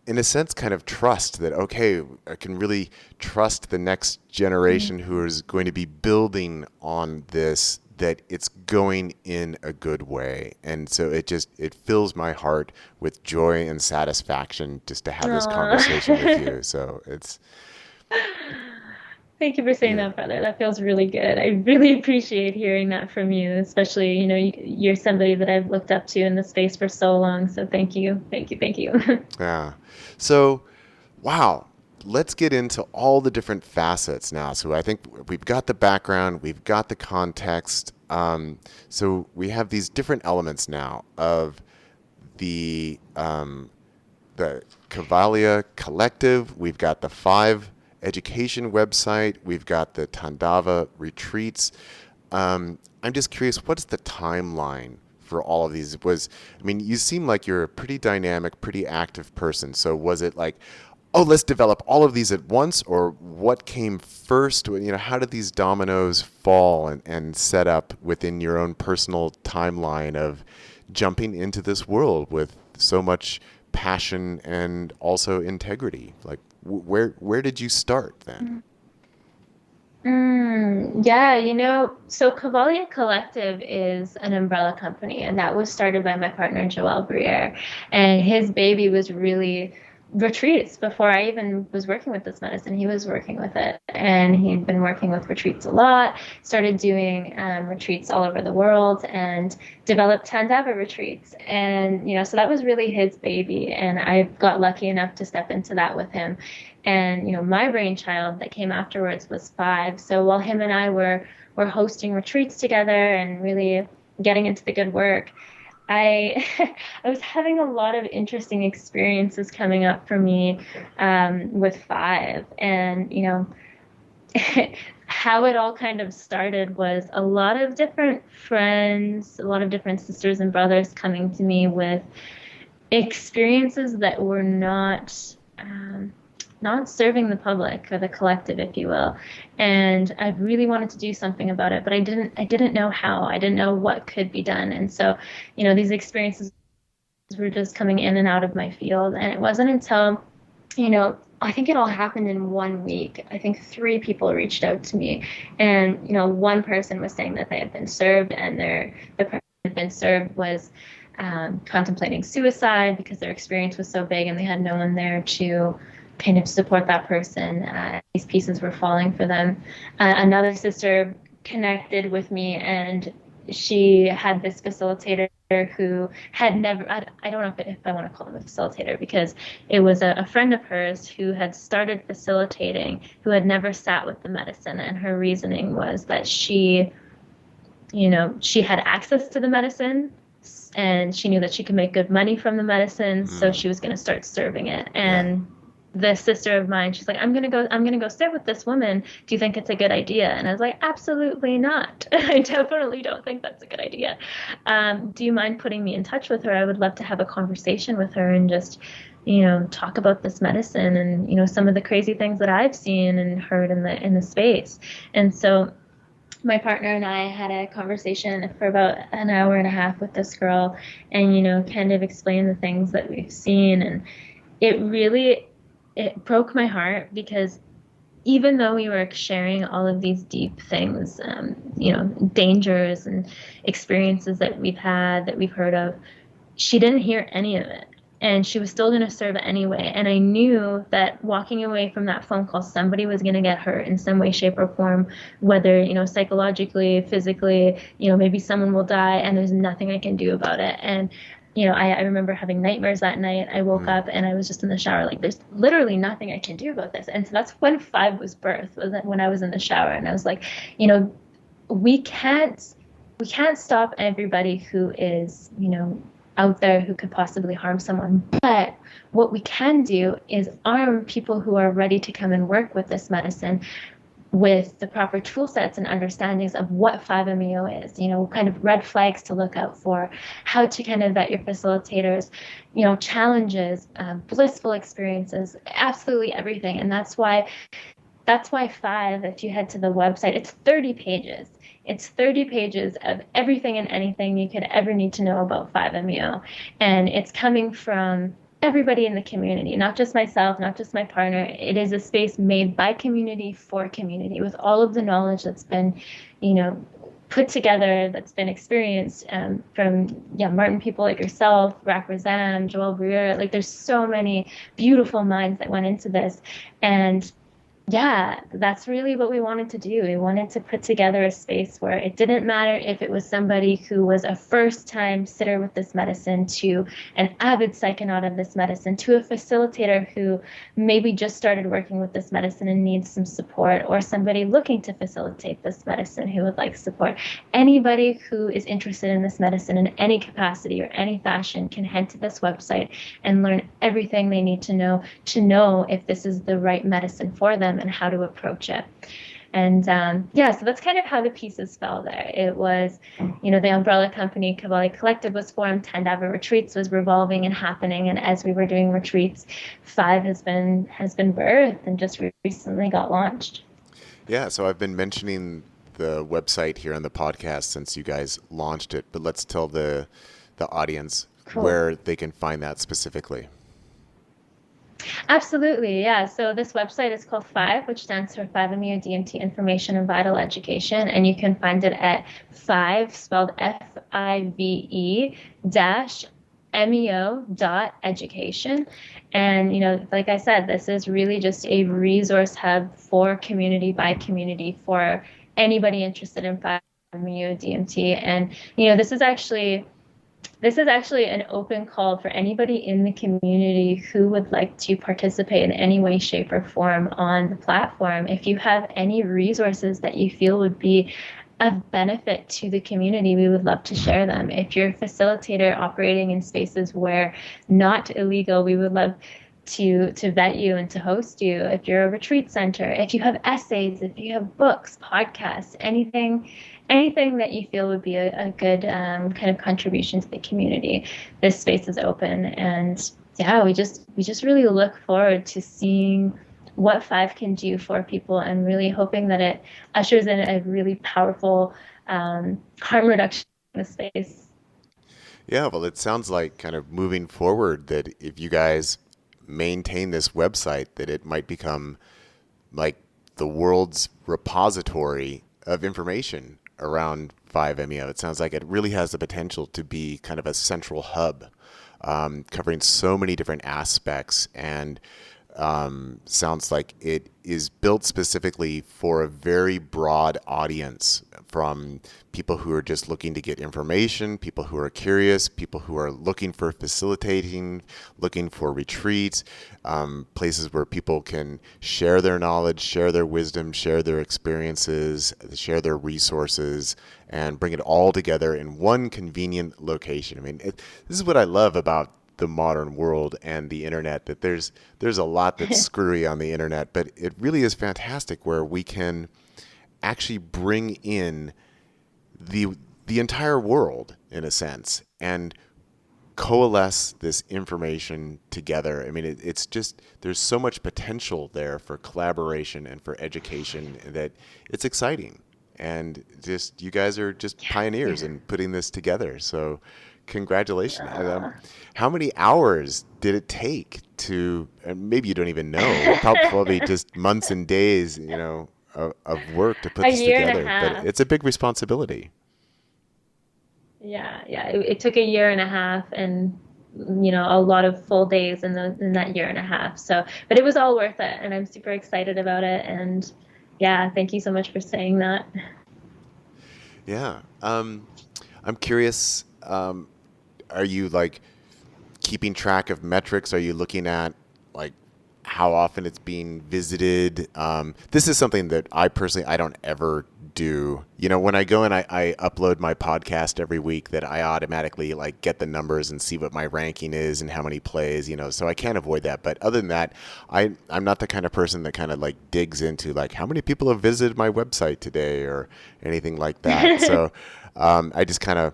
in a sense, kind of trust that, okay, I can really trust the next generation who is going to be building on this, that it's going in a good way. And so it fills my heart with joy and satisfaction just to have this conversation with you. So it's... Thank you for saying Yeah. that, brother. That feels really good. I really appreciate hearing that from you, especially, you're somebody that I've looked up to in the space for so long. So thank you. Thank you. Thank you. Yeah. So, wow. Let's get into all the different facets now. So I think we've got the background, we've got the context. So we have these different elements now of the Cavalia Collective. We've got the 5 education website. We've got the Tandava retreats. I'm just curious, what's the timeline for all of these? You seem like you're a pretty dynamic, pretty active person. So was it like, oh, let's develop all of these at once, or what came first? How did these dominoes fall and set up within your own personal timeline of jumping into this world with so much passion and also integrity? Like, where did you start then? Yeah, so Cavalia Collective is an umbrella company, and that was started by my partner, Joel Briere. And his baby was really retreats. Before I even was working with this medicine, he was working with it. And he'd been working with retreats a lot, started doing retreats all over the world, and developed Tandava retreats. And, so that was really his baby. And I got lucky enough to step into that with him. And, my brainchild that came afterwards was 5. So while him and I were hosting retreats together and really getting into the good work, I I was having a lot of interesting experiences coming up for me with five, and how it all kind of started was a lot of different friends, a lot of different sisters and brothers coming to me with experiences that were not serving the public or the collective, if you will. And I really wanted to do something about it, but I didn't know how. I didn't know what could be done. And so, these experiences were just coming in and out of my field. And it wasn't until, I think it all happened in 1 week. I think three people reached out to me, and one person was saying that they had been served, and the person who had been served was contemplating suicide because their experience was so big and they had no one there to kind of support that person. These pieces were falling for them. Another sister connected with me, and she had this facilitator who had never, I don't know if I want to call him a facilitator, because it was a friend of hers who had started facilitating, who had never sat with the medicine. And her reasoning was that she had access to the medicine, and she knew that she could make good money from the medicine, so she was going to start serving it. And this sister of mine, she's like, I'm gonna go sit with this woman. Do you think it's a good idea? And I was like, absolutely not. I definitely don't think that's a good idea. Do you mind putting me in touch with her? I would love to have a conversation with her and just, talk about this medicine and, some of the crazy things that I've seen and heard in the space. And so my partner and I had a conversation for about an hour and a half with this girl, and kind of explained the things that we've seen. And it broke my heart, because even though we were sharing all of these deep things, dangers and experiences that we've had, that we've heard of, she didn't hear any of it. And she was still going to serve anyway. And I knew that walking away from that phone call, somebody was going to get hurt in some way, shape, or form, whether, psychologically, physically, maybe someone will die, and there's nothing I can do about it. And I remember having nightmares that night. I woke up and I was just in the shower, like, there's literally nothing I can do about this. And so that's when Five was birthed, was when I was in the shower, and I was like, we can't stop everybody who is, out there who could possibly harm someone. But what we can do is arm people who are ready to come and work with this medicine with the proper tool sets and understandings of what 5-MeO is, kind of red flags to look out for, how to kind of vet your facilitators, challenges, blissful experiences, absolutely everything. And that's why Five, if you head to the website, it's 30 pages. It's 30 pages of everything and anything you could ever need to know about 5-MeO. And it's coming from everybody in the community, not just myself, not just my partner. It is a space made by community for community, with all of the knowledge that's been, put together, that's been experienced from Martin people like yourself, Rak Razam, Joel Brewer. Like, there's so many beautiful minds that went into this. And yeah, that's really what we wanted to do. We wanted to put together a space where it didn't matter if it was somebody who was a first-time sitter with this medicine, to an avid psychonaut of this medicine, to a facilitator who maybe just started working with this medicine and needs some support, or somebody looking to facilitate this medicine who would like support. Anybody who is interested in this medicine in any capacity or any fashion can head to this website and learn everything they need to know if this is the right medicine for them and how to approach it. And so that's kind of how the pieces fell there. It was, the umbrella company Cavalli Collective was formed, Tandava Retreats was revolving and happening, and as we were doing retreats, Five has been birthed and just recently got launched. Yeah, so I've been mentioning the website here on the podcast since you guys launched it, but let's tell the audience where they can find that specifically. Absolutely, yeah. So this website is called Five, which stands for 5-MeO DMT Information and Vital Education, and you can find it at Five, spelled FIVE dash MEO.education. And, like I said, this is really just a resource hub for community by community for anybody interested in 5-MeO DMT. And, this is actually an open call for anybody in the community who would like to participate in any way, shape, or form on the platform. If you have any resources that you feel would be of benefit to the community, we would love to share them. If you're a facilitator operating in spaces where not illegal, we would love to vet you and to host you. If you're a retreat center, if you have essays, if you have books, podcasts, anything that you feel would be a good kind of contribution to the community, this space is open. And yeah, we just really look forward to seeing what Five can do for people, and really hoping that it ushers in a really powerful harm reduction in the space. Yeah, well, it sounds like kind of moving forward that if you guys maintain this website, that it might become like the world's repository of information around 5MEO. It sounds like it really has the potential to be kind of a central hub, covering so many different aspects, and sounds like it is built specifically for a very broad audience, from people who are just looking to get information, people who are curious, people who are looking for facilitating, looking for retreats, places where people can share their knowledge, share their wisdom, share their experiences, share their resources, and bring it all together in one convenient location. I mean, this is what I love about the modern world and the internet, that there's a lot that's screwy on the internet, but it really is fantastic where we can actually bring in the the entire world in a sense and coalesce this information together. I mean, it's just, there's so much potential there for collaboration and for education that it's exciting. And just, you guys are just pioneers in putting this together. So congratulations. How many hours did it take to, and maybe you don't even know, probably just months and days, of work to put A this year and a together, but half. it's a big responsibility. Yeah. It took a year and a half, and a lot of full days in that year and a half. So, but it was all worth it, and I'm super excited about it. And yeah, thank you so much for saying that. Yeah. I'm curious, are you like keeping track of metrics? Are you looking at like how often it's being visited? This is something that I personally, I don't ever do. When I go and I upload my podcast every week, that I automatically like get the numbers and see what my ranking is and how many plays, so I can't avoid that. But other than that, I'm not the kind of person that kind of like digs into like how many people have visited my website today or anything like that. So I just kind of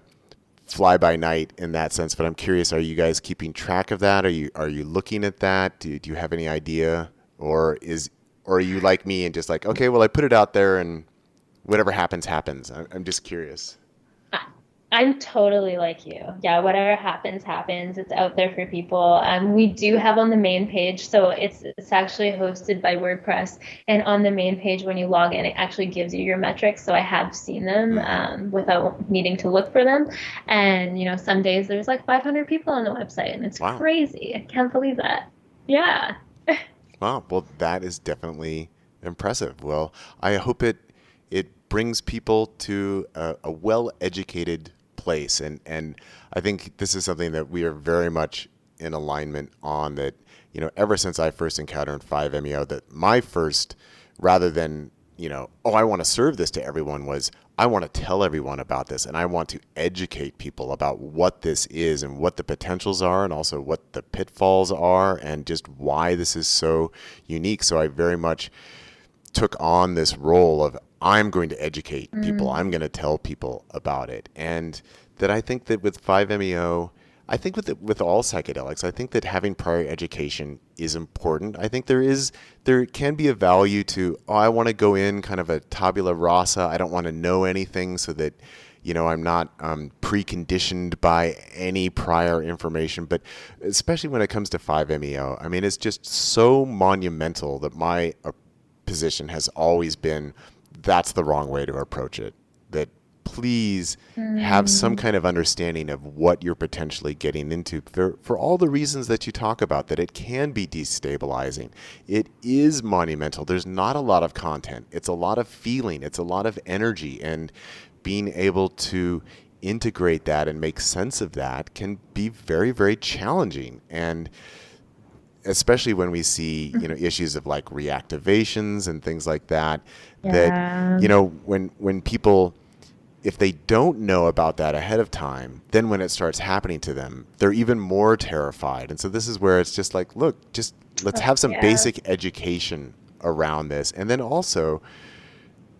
fly by night in that sense. But I'm curious, are you guys keeping track of that? Are you looking at that? Do you have any idea, or are you like me and just like, okay, well, I put it out there and whatever happens happens? I'm just curious. I- I'm totally like you. Yeah, whatever happens, happens. It's out there for people. We do have on the main page, so it's actually hosted by WordPress, and on the main page, when you log in, it actually gives you your metrics. So I have seen them Hmm. without needing to look for them. And some days there's like 500 people on the website, and it's Wow. crazy. I can't believe that. Yeah. Wow. Well, that is definitely impressive. Well, I hope it brings people to a well-educated place, and I think this is something that we are very much in alignment on. That ever since I first encountered 5MEO, that my first, rather than oh, I want to serve this to everyone, was I want to tell everyone about this, and I want to educate people about what this is and what the potentials are, and also what the pitfalls are, and just why this is so unique. So I very much took on this role of, I'm going to educate people. Mm. I'm going to tell people about it. And that I think that with 5MEO, I think with all psychedelics, I think that having prior education is important. I think there can be a value to, oh, I want to go in kind of a tabula rasa. I don't want to know anything, so that I'm not preconditioned by any prior information. But especially when it comes to 5MEO, I mean, it's just so monumental that my position has always been, that's the wrong way to approach it. That please have some Mm. kind of understanding of what you're potentially getting into, for all the reasons that you talk about, that it can be destabilizing. It is monumental. There's not a lot of content. It's a lot of feeling. It's a lot of energy. And being able to integrate that and make sense of that can be very, very challenging. And especially when we see issues of like reactivations and things like that, that Yeah. when people if they don't know about that ahead of time, then when it starts happening to them, they're even more terrified. And so this is where it's just like, look, just let's have some Yeah. basic education around this. And then also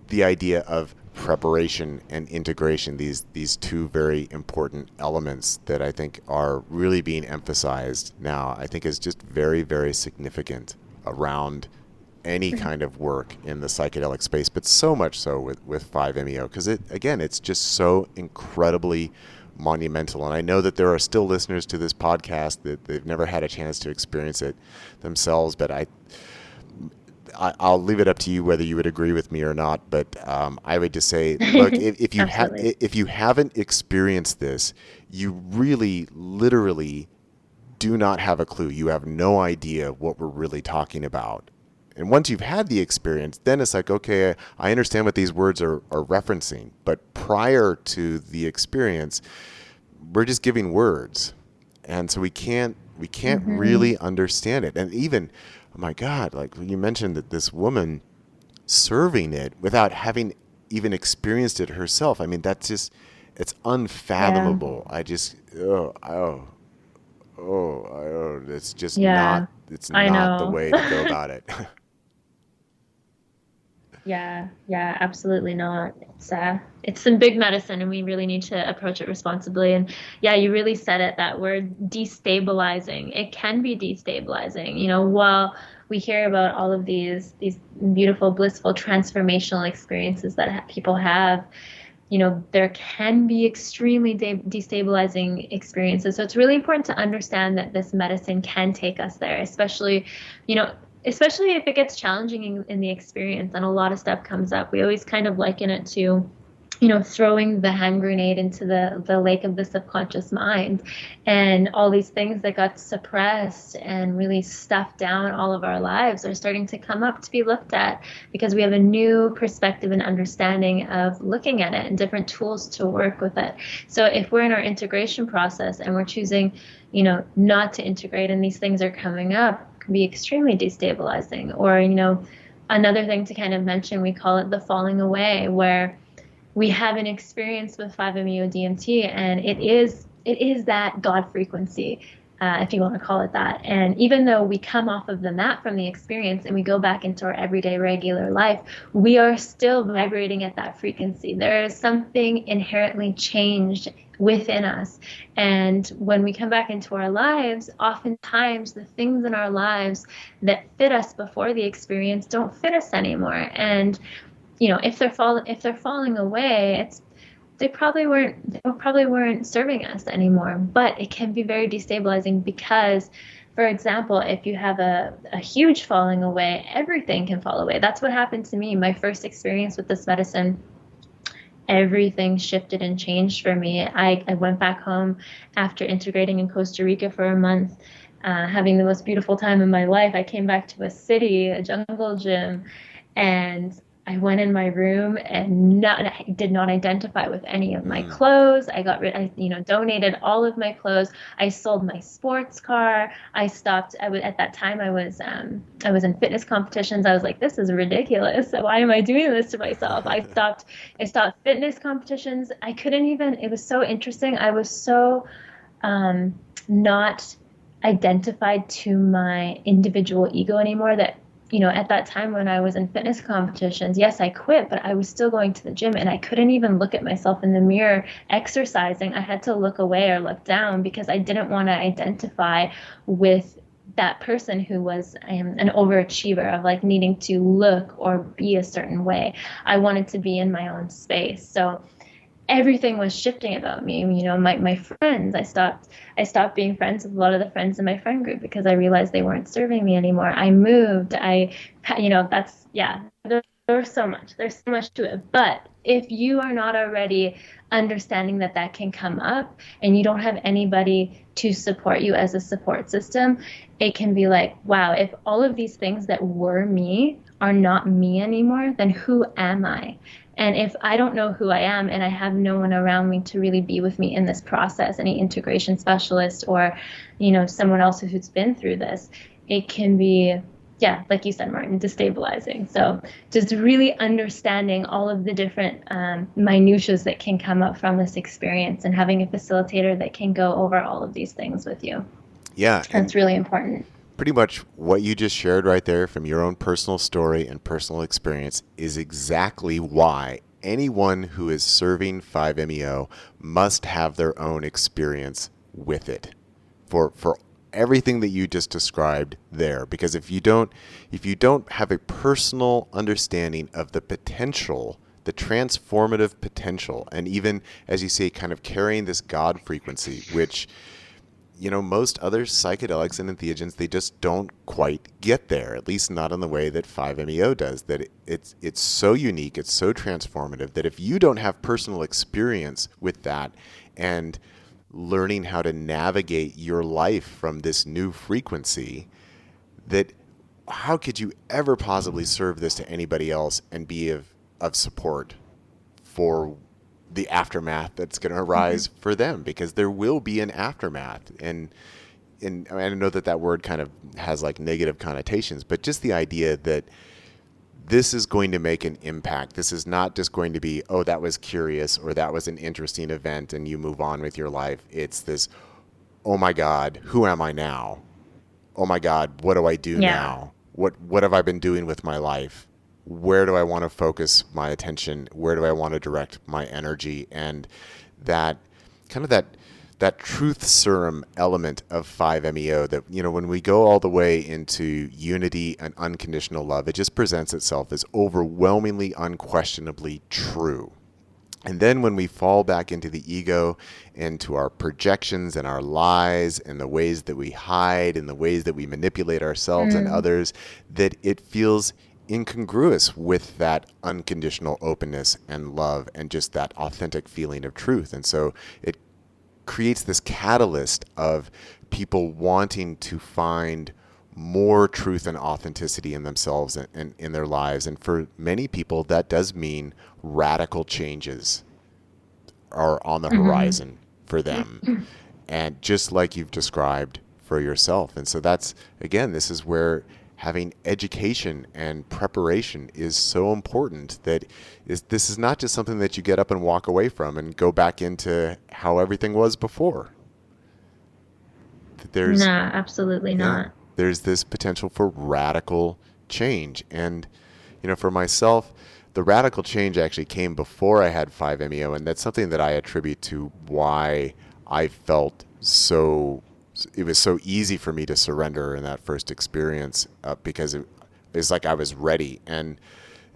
the idea of preparation and integration, these two very important elements that I think are really being emphasized now, I think is just very, very significant around any kind of work in the psychedelic space, but so much so with 5-MeO, because it's just so incredibly monumental. And I know that there are still listeners to this podcast that they've never had a chance to experience it themselves, but I'll leave it up to you whether you would agree with me or not. But I would just say, look, if you haven't experienced this, you really, literally do not have a clue. You have no idea what we're really talking about. And once you've had the experience, then it's like, okay, I understand what these words are referencing. But prior to the experience, we're just giving words. And so we can't really understand it. And even, oh my God, like you mentioned that this woman serving it without having even experienced it herself. I mean, that's just, it's unfathomable. Yeah. I just, it's just Yeah. it's I not the know. way to go about it. Yeah, yeah, absolutely not. It's some big medicine and we really need to approach it responsibly. And yeah, you really said it, that word destabilizing. It can be destabilizing. You know, while we hear about all of these beautiful, blissful, transformational experiences that people have, you know, there can be extremely destabilizing experiences. So it's really important to understand that this medicine can take us there, especially, you know, especially if it gets challenging in the experience and a lot of stuff comes up. We always kind of liken it to, you know, throwing the hand grenade into the lake of the subconscious mind, and all these things that got suppressed and really stuffed down all of our lives are starting to come up to be looked at, because we have a new perspective and understanding of looking at it and different tools to work with it. So if we're in our integration process and we're choosing, you know, not to integrate and these things are coming up, can be extremely destabilizing. Or, you know, another thing to kind of mention, we call it the falling away, where we have an experience with 5-MeO DMT, and it is that God frequency, if you want to call it that. And even though we come off of the mat from the experience and we go back into our everyday regular life, we are still vibrating at that frequency. There is something inherently changed within us. And when we come back into our lives, oftentimes the things in our lives that fit us before the experience don't fit us anymore. And you know, if they're falling away, they probably weren't serving us anymore. But it can be very destabilizing because, for example, if you have a huge falling away, everything can fall away. That's what happened to me. My first experience with this medicine, everything shifted and changed for me. I went back home after integrating in Costa Rica for a month, having the most beautiful time in my life. I came back to a city, a jungle gym, and I went in my room and I did not identify with any of my clothes. I donated all of my clothes. I sold my sports car. At that time I was in fitness competitions. I was like, this is ridiculous. Why am I doing this to myself? I stopped fitness competitions. I couldn't even, it was so interesting. I was so not identified to my individual ego anymore, that you know, at that time when I was in fitness competitions, yes, I quit, but I was still going to the gym and I couldn't even look at myself in the mirror exercising. I had to look away or look down because I didn't want to identify with that person who was an overachiever of like needing to look or be a certain way. I wanted to be in my own space. So everything was shifting about me. You know, my friends, I stopped being friends with a lot of the friends in my friend group because I realized they weren't serving me anymore. I moved. There's so much to it. But if you are not already understanding that can come up and you don't have anybody to support you as a support system, it can be like, wow, if all of these things that were me are not me anymore, then who am I? And if I don't know who I am and I have no one around me to really be with me in this process, any integration specialist or, you know, someone else who's been through this, it can be yeah, like you said, Martin, destabilizing. So just really understanding all of the different minutiae that can come up from this experience and having a facilitator that can go over all of these things with you. Yeah, and That's really important. pretty much what you just shared right there from your own personal story and personal experience is exactly why anyone who is serving 5MEO must have their own experience with it for everything that you just described there, because if you don't have a personal understanding of the potential, the transformative potential, and even, as you say, kind of carrying this God frequency, which most other psychedelics and entheogens, they just don't quite get there, at least not in the way that 5MEO does. That it's so unique, it's so transformative that if you don't have personal experience with that and learning how to navigate your life from this new frequency, that how could you ever possibly serve this to anybody else and be of support for the aftermath that's going to arise for them, because there will be an aftermath. And I know that that word kind of has like negative connotations, but just the idea that this is going to make an impact. This is not just going to be, oh, that was curious or that was an interesting event and you move on with your life. It's this, oh my God, who am I now? Oh my God, what do I do Yeah. now? What have I been doing with my life? Where do I want to focus my attention? Where do I want to direct my energy? And that kind of that truth serum element of 5MEO, that when we go all the way into unity and unconditional love, it just presents itself as overwhelmingly, unquestionably true. And then when we fall back into the ego, into our projections and our lies and the ways that we hide and the ways that we manipulate ourselves and Mm. others, that it feels incongruous with that unconditional openness and love and just that authentic feeling of truth. And so it creates this catalyst of people wanting to find more truth and authenticity in themselves and in their lives. And for many people, that does mean radical changes are on the Hmm. horizon for them. And just like you've described for yourself. And so that's, again, this is where having education and preparation is so important. This is not just something that you get up and walk away from and go back into how everything was before. No, There's absolutely Yeah, not. there's this potential for radical change. And, for myself, the radical change actually came before I had 5MEO. And that's something that I attribute to why I felt it was so easy for me to surrender in that first experience, because it's like I was ready. And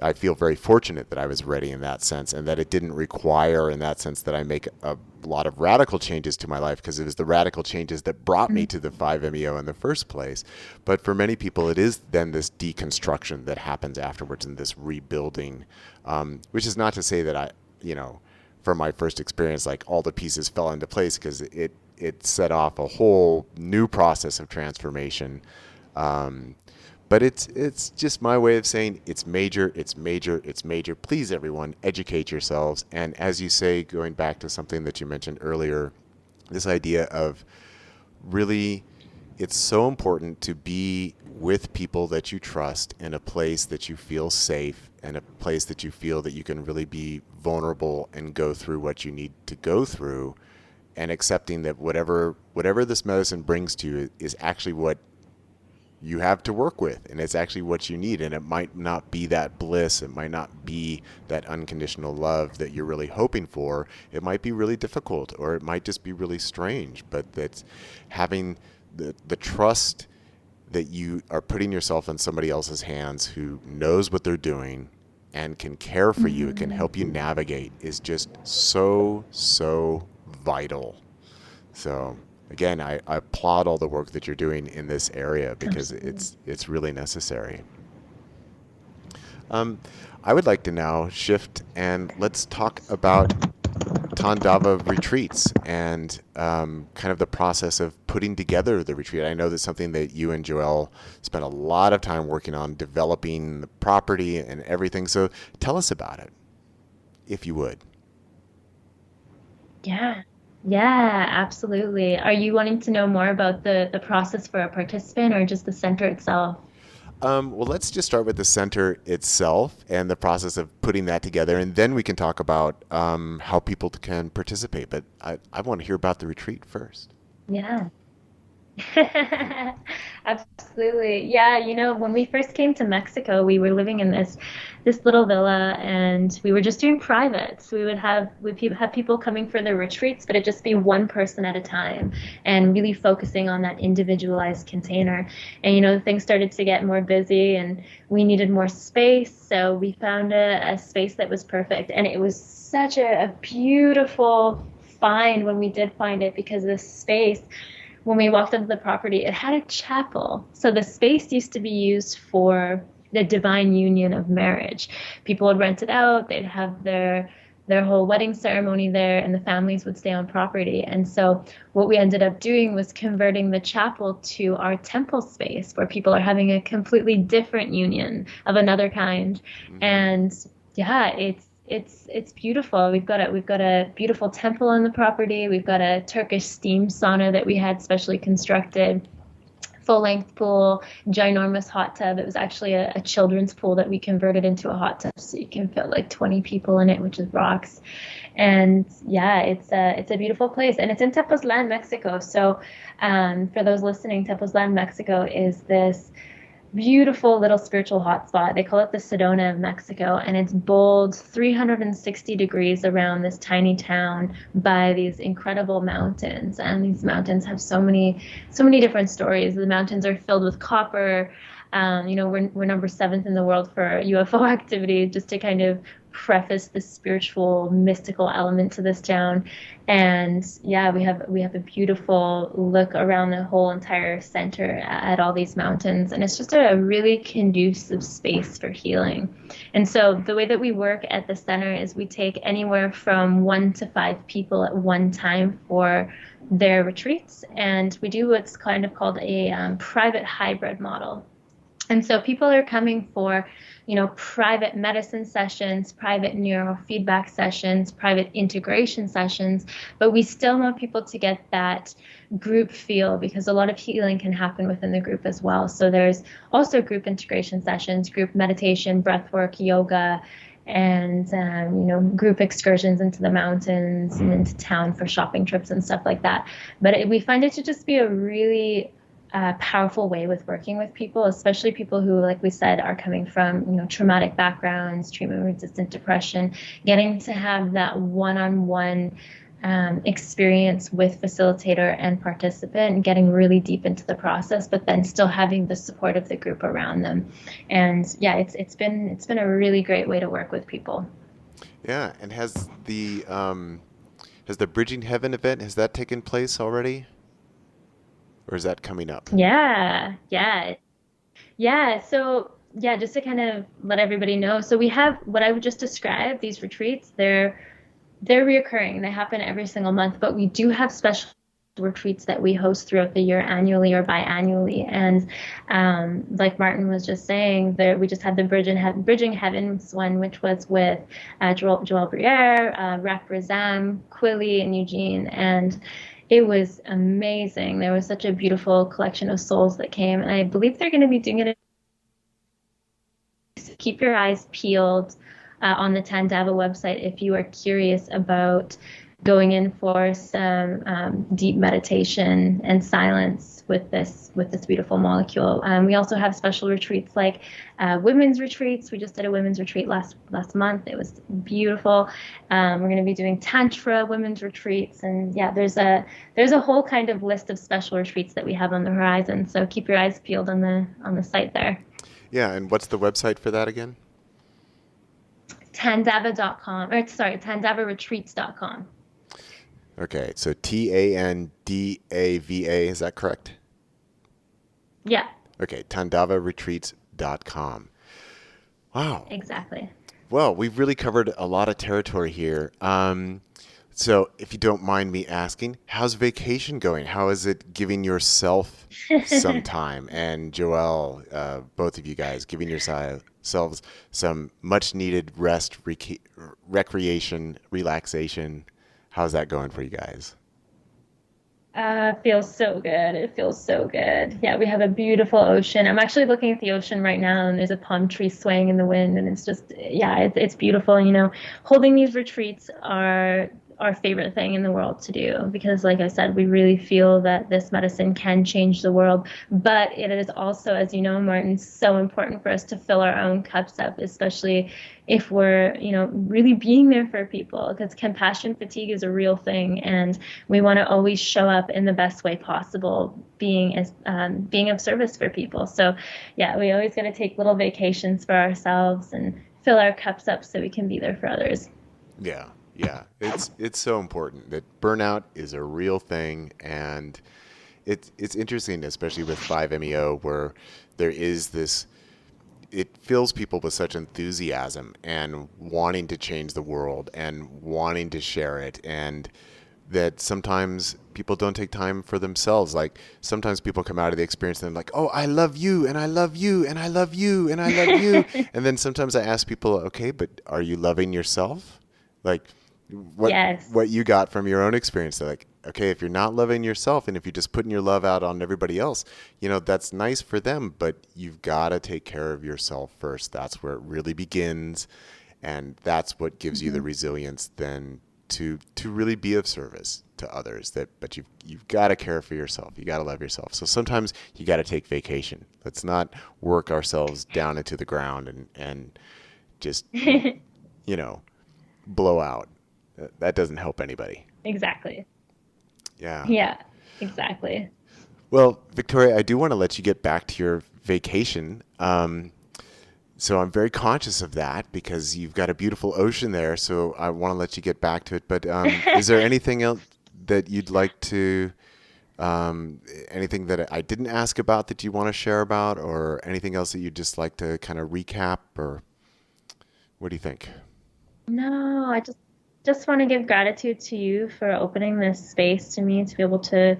I feel very fortunate that I was ready in that sense, and that it didn't require, in that sense, that I make a lot of radical changes to my life, because it was the radical changes that brought me to the 5MEO in the first place. But for many people, it is then this deconstruction that happens afterwards and this rebuilding, which is not to say that from my first experience, like all the pieces fell into place, because it set off a whole new process of transformation. Um, but it's just my way of saying it's major, it's major, it's major. Please, everyone, educate yourselves. And as you say, going back to something that you mentioned earlier, this idea of really, it's so important to be with people that you trust in a place that you feel safe and a place that you feel that you can really be vulnerable and go through what you need to go through, and accepting that whatever this medicine brings to you is actually what you have to work with, and it's actually what you need. And it might not be that bliss, it might not be that unconditional love that you're really hoping for. It might be really difficult, or it might just be really strange. But that's having the trust that you are putting yourself in somebody else's hands who knows what they're doing and can care for you, it can Hmm. help you navigate, is just so vital. So again, I applaud all the work that you're doing in this area, because Absolutely. it's really necessary. Um, I would like to now shift and let's talk about Tandava retreats and kind of the process of putting together the retreat. I know that's something that you and Joelle spent a lot of time working on, developing the property and everything. So tell us about it, if you would. Yeah. Yeah, absolutely. Are you wanting to know more about the process for a participant or just the center itself? Well, let's just start with the center itself and the process of putting that together, and then we can talk about how people can participate. But I want to hear about the retreat first. Yeah. Absolutely. Yeah, when we first came to Mexico, we were living in this little villa and we were just doing privates. We'd have people coming for their retreats, but it'd just be one person at a time and really focusing on that individualized container. And things started to get more busy and we needed more space, so we found a space that was perfect. And it was such a beautiful find when we did find it, because this space, when we walked onto the property, it had a chapel. So the space used to be used for the divine union of marriage. People would rent it out, they'd have their whole wedding ceremony there, and the families would stay on property. And so what we ended up doing was converting the chapel to our temple space, where people are having a completely different union of another kind. Mm-hmm. And yeah, it's beautiful. We've got a beautiful temple on the property. We've got a Turkish steam sauna that we had specially constructed, full length pool, ginormous hot tub. It was actually a children's pool that we converted into a hot tub, so you can fit like 20 people in it, which is rocks. And yeah, it's a beautiful place, and it's in Tepoztlan, Mexico. So for those listening, Tepoztlan, Mexico is this beautiful little spiritual hotspot. They call it the Sedona of Mexico, and it's bold 360 degrees around this tiny town by these incredible mountains. And these mountains have so many different stories. The mountains are filled with copper. We're number 7th in the world for UFO activity, just to kind of preface the spiritual, mystical element to this town. And yeah, we have a beautiful look around the whole entire center at all these mountains, and it's just a really conducive space for healing. And so the way that we work at the center is we take anywhere from 1 to 5 people at one time for their retreats, and we do what's kind of called a private hybrid model. And so people are coming for, private medicine sessions, private neurofeedback sessions, private integration sessions, but we still want people to get that group feel, because a lot of healing can happen within the group as well. So there's also group integration sessions, group meditation, breathwork, yoga, and group excursions into the mountains and into town for shopping trips and stuff like that. But we find it to just be a really powerful way with working with people, especially people who, like we said, are coming from traumatic backgrounds, treatment-resistant depression. Getting to have that one-on-one experience with facilitator and participant, and getting really deep into the process, but then still having the support of the group around them. And yeah, it's been a really great way to work with people. Yeah, and has the Bridging Heaven event, has that taken place already? Or is that coming up? Yeah. So yeah, just to kind of let everybody know. So we have what I would just describe, these retreats. They're reoccurring. They happen every single month, but we do have special retreats that we host throughout the year, annually or biannually. And like Martin was just saying, we just had the Bridging Heavens one, which was with Joel Briere, Rap Razam, Quilly, and Eugene. And it was amazing. There was such a beautiful collection of souls that came, and I believe they're going to be doing it. So keep your eyes peeled on the Tandava website if you are curious about going in for some deep meditation and silence with this beautiful molecule. We also have special retreats like women's retreats. We just did a women's retreat last month. It was beautiful. We're going to be doing Tantra women's retreats, and yeah, there's a whole kind of list of special retreats that we have on the horizon. So keep your eyes peeled on the site there. Yeah, and what's the website for that again? Tandava.com, or sorry, TandavaRetreats.com. Okay, so TANDAVA, is that correct? Yeah. Okay, TandavaRetreats.com. Wow. Exactly. Well, we've really covered a lot of territory here. So if you don't mind me asking, how's vacation going? How is it giving yourself some time? And Joelle, both of you guys, giving yourselves some much needed rest, recreation, relaxation. How's that going for you guys? Feels so good. It feels so good. Yeah, we have a beautiful ocean. I'm actually looking at the ocean right now, and there's a palm tree swaying in the wind, and it's just, yeah, it's beautiful. You know, holding these retreats are our favorite thing in the world to do because, like I said, we really feel that this medicine can change the world. But it is also, as you know, Martin, so important for us to fill our own cups up, especially if we're, you know, really being there for people because compassion fatigue is a real thing, and we want to always show up in the best way possible, being of service for people. So, yeah, we always got to take little vacations for ourselves and fill our cups up so we can be there for others. Yeah, yeah. It's so important that burnout is a real thing, and it's interesting, especially with 5-MeO, where there is this. It fills people with such enthusiasm and wanting to change the world and wanting to share it, and that sometimes people don't take time for themselves. Like sometimes people come out of the experience and they're like, "Oh, I love you, and I love you, and I love you, and I love you," and then sometimes I ask people, "Okay, but are you loving yourself?" Like what Yes. what you got from your own experience. They're like, okay, if you're not loving yourself and if you're just putting your love out on everybody else, that's nice for them, but you've got to take care of yourself first. That's where it really begins, and that's what gives you the Mm-hmm. resilience then to really be of service to others. But you've got to care for yourself. You got to love yourself. So sometimes you got to take vacation. Let's not work ourselves down into the ground and just you know blow out. That doesn't help anybody. Exactly. Yeah. Yeah, exactly. Well, Victoria, I do want to let you get back to your vacation. So I'm very conscious of that because you've got a beautiful ocean there. So I want to let you get back to it. But is there anything else that you'd like to, anything that I didn't ask about that you want to share about, or anything else that you'd just like to kind of recap, or what do you think? No, I just want to give gratitude to you for opening this space to me to be able to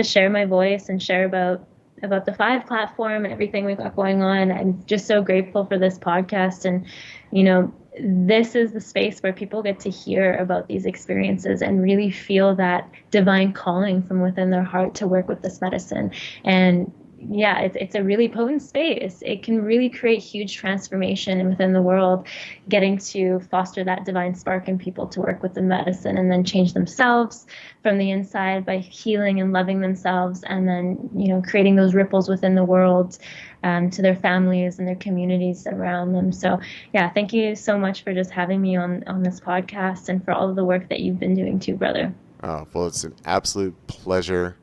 share my voice and share about the Five platform and everything we've got going on. I'm just so grateful for this podcast, and you know, this is the space where people get to hear about these experiences and really feel that divine calling from within their heart to work with this medicine. And yeah, it's a really potent space. It can really create huge transformation within the world, getting to foster that divine spark in people to work with the medicine and then change themselves from the inside by healing and loving themselves, and then, you know, creating those ripples within the world, to their families and their communities around them. So, yeah, thank you so much for just having me on this podcast and for all of the work that you've been doing too, brother. Well, it's an absolute pleasure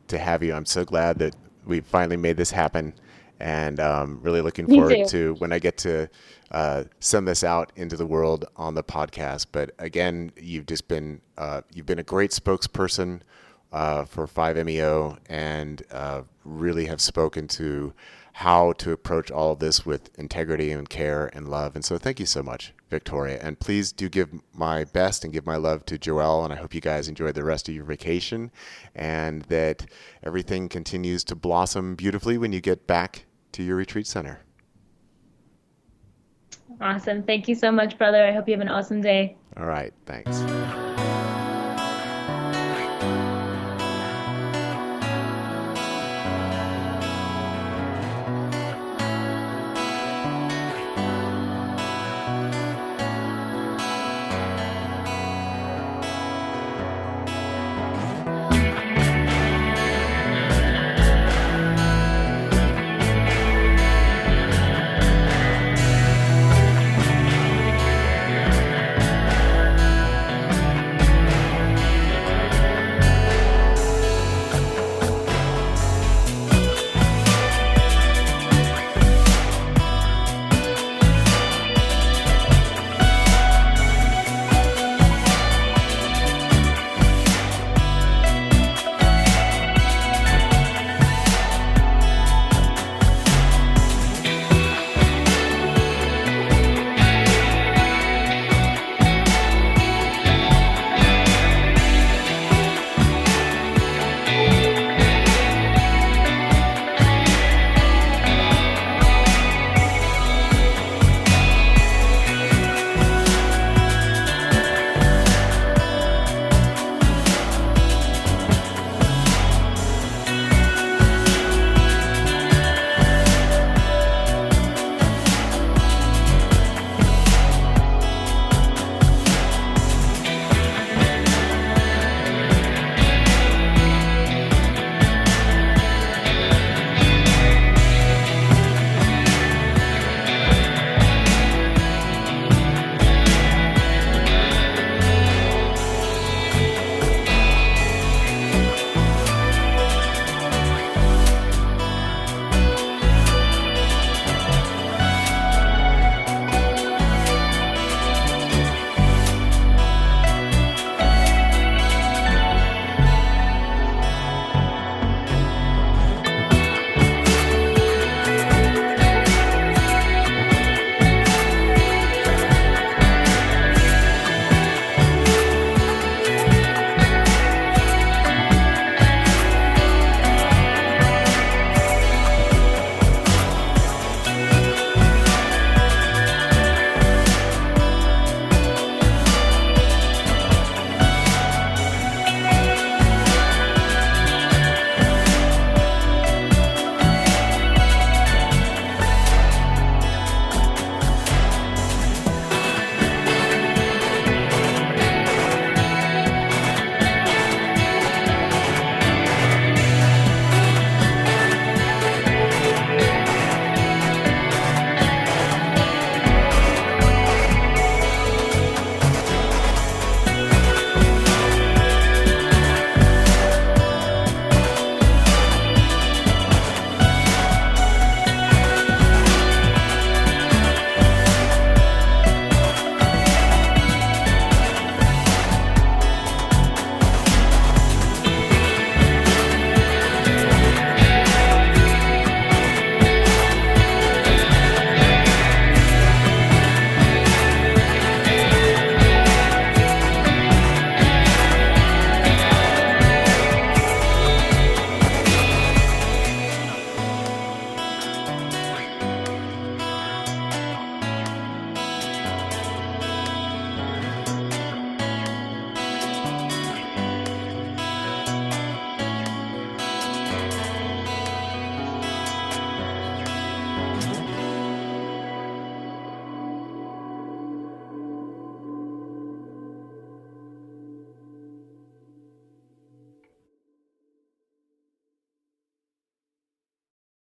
to have you. I'm so glad that we finally made this happen, and really looking Me forward too. to when I get to send this out into the world on the podcast. But again, you've been a great spokesperson for 5-MeO, and really have spoken to how to approach all of this with integrity and care and love. And so thank you so much, Victoria. And please do give my best and give my love to Joelle. And I hope you guys enjoy the rest of your vacation and that everything continues to blossom beautifully when you get back to your retreat center. Awesome. Thank you so much, brother. I hope you have an awesome day. All right. Thanks.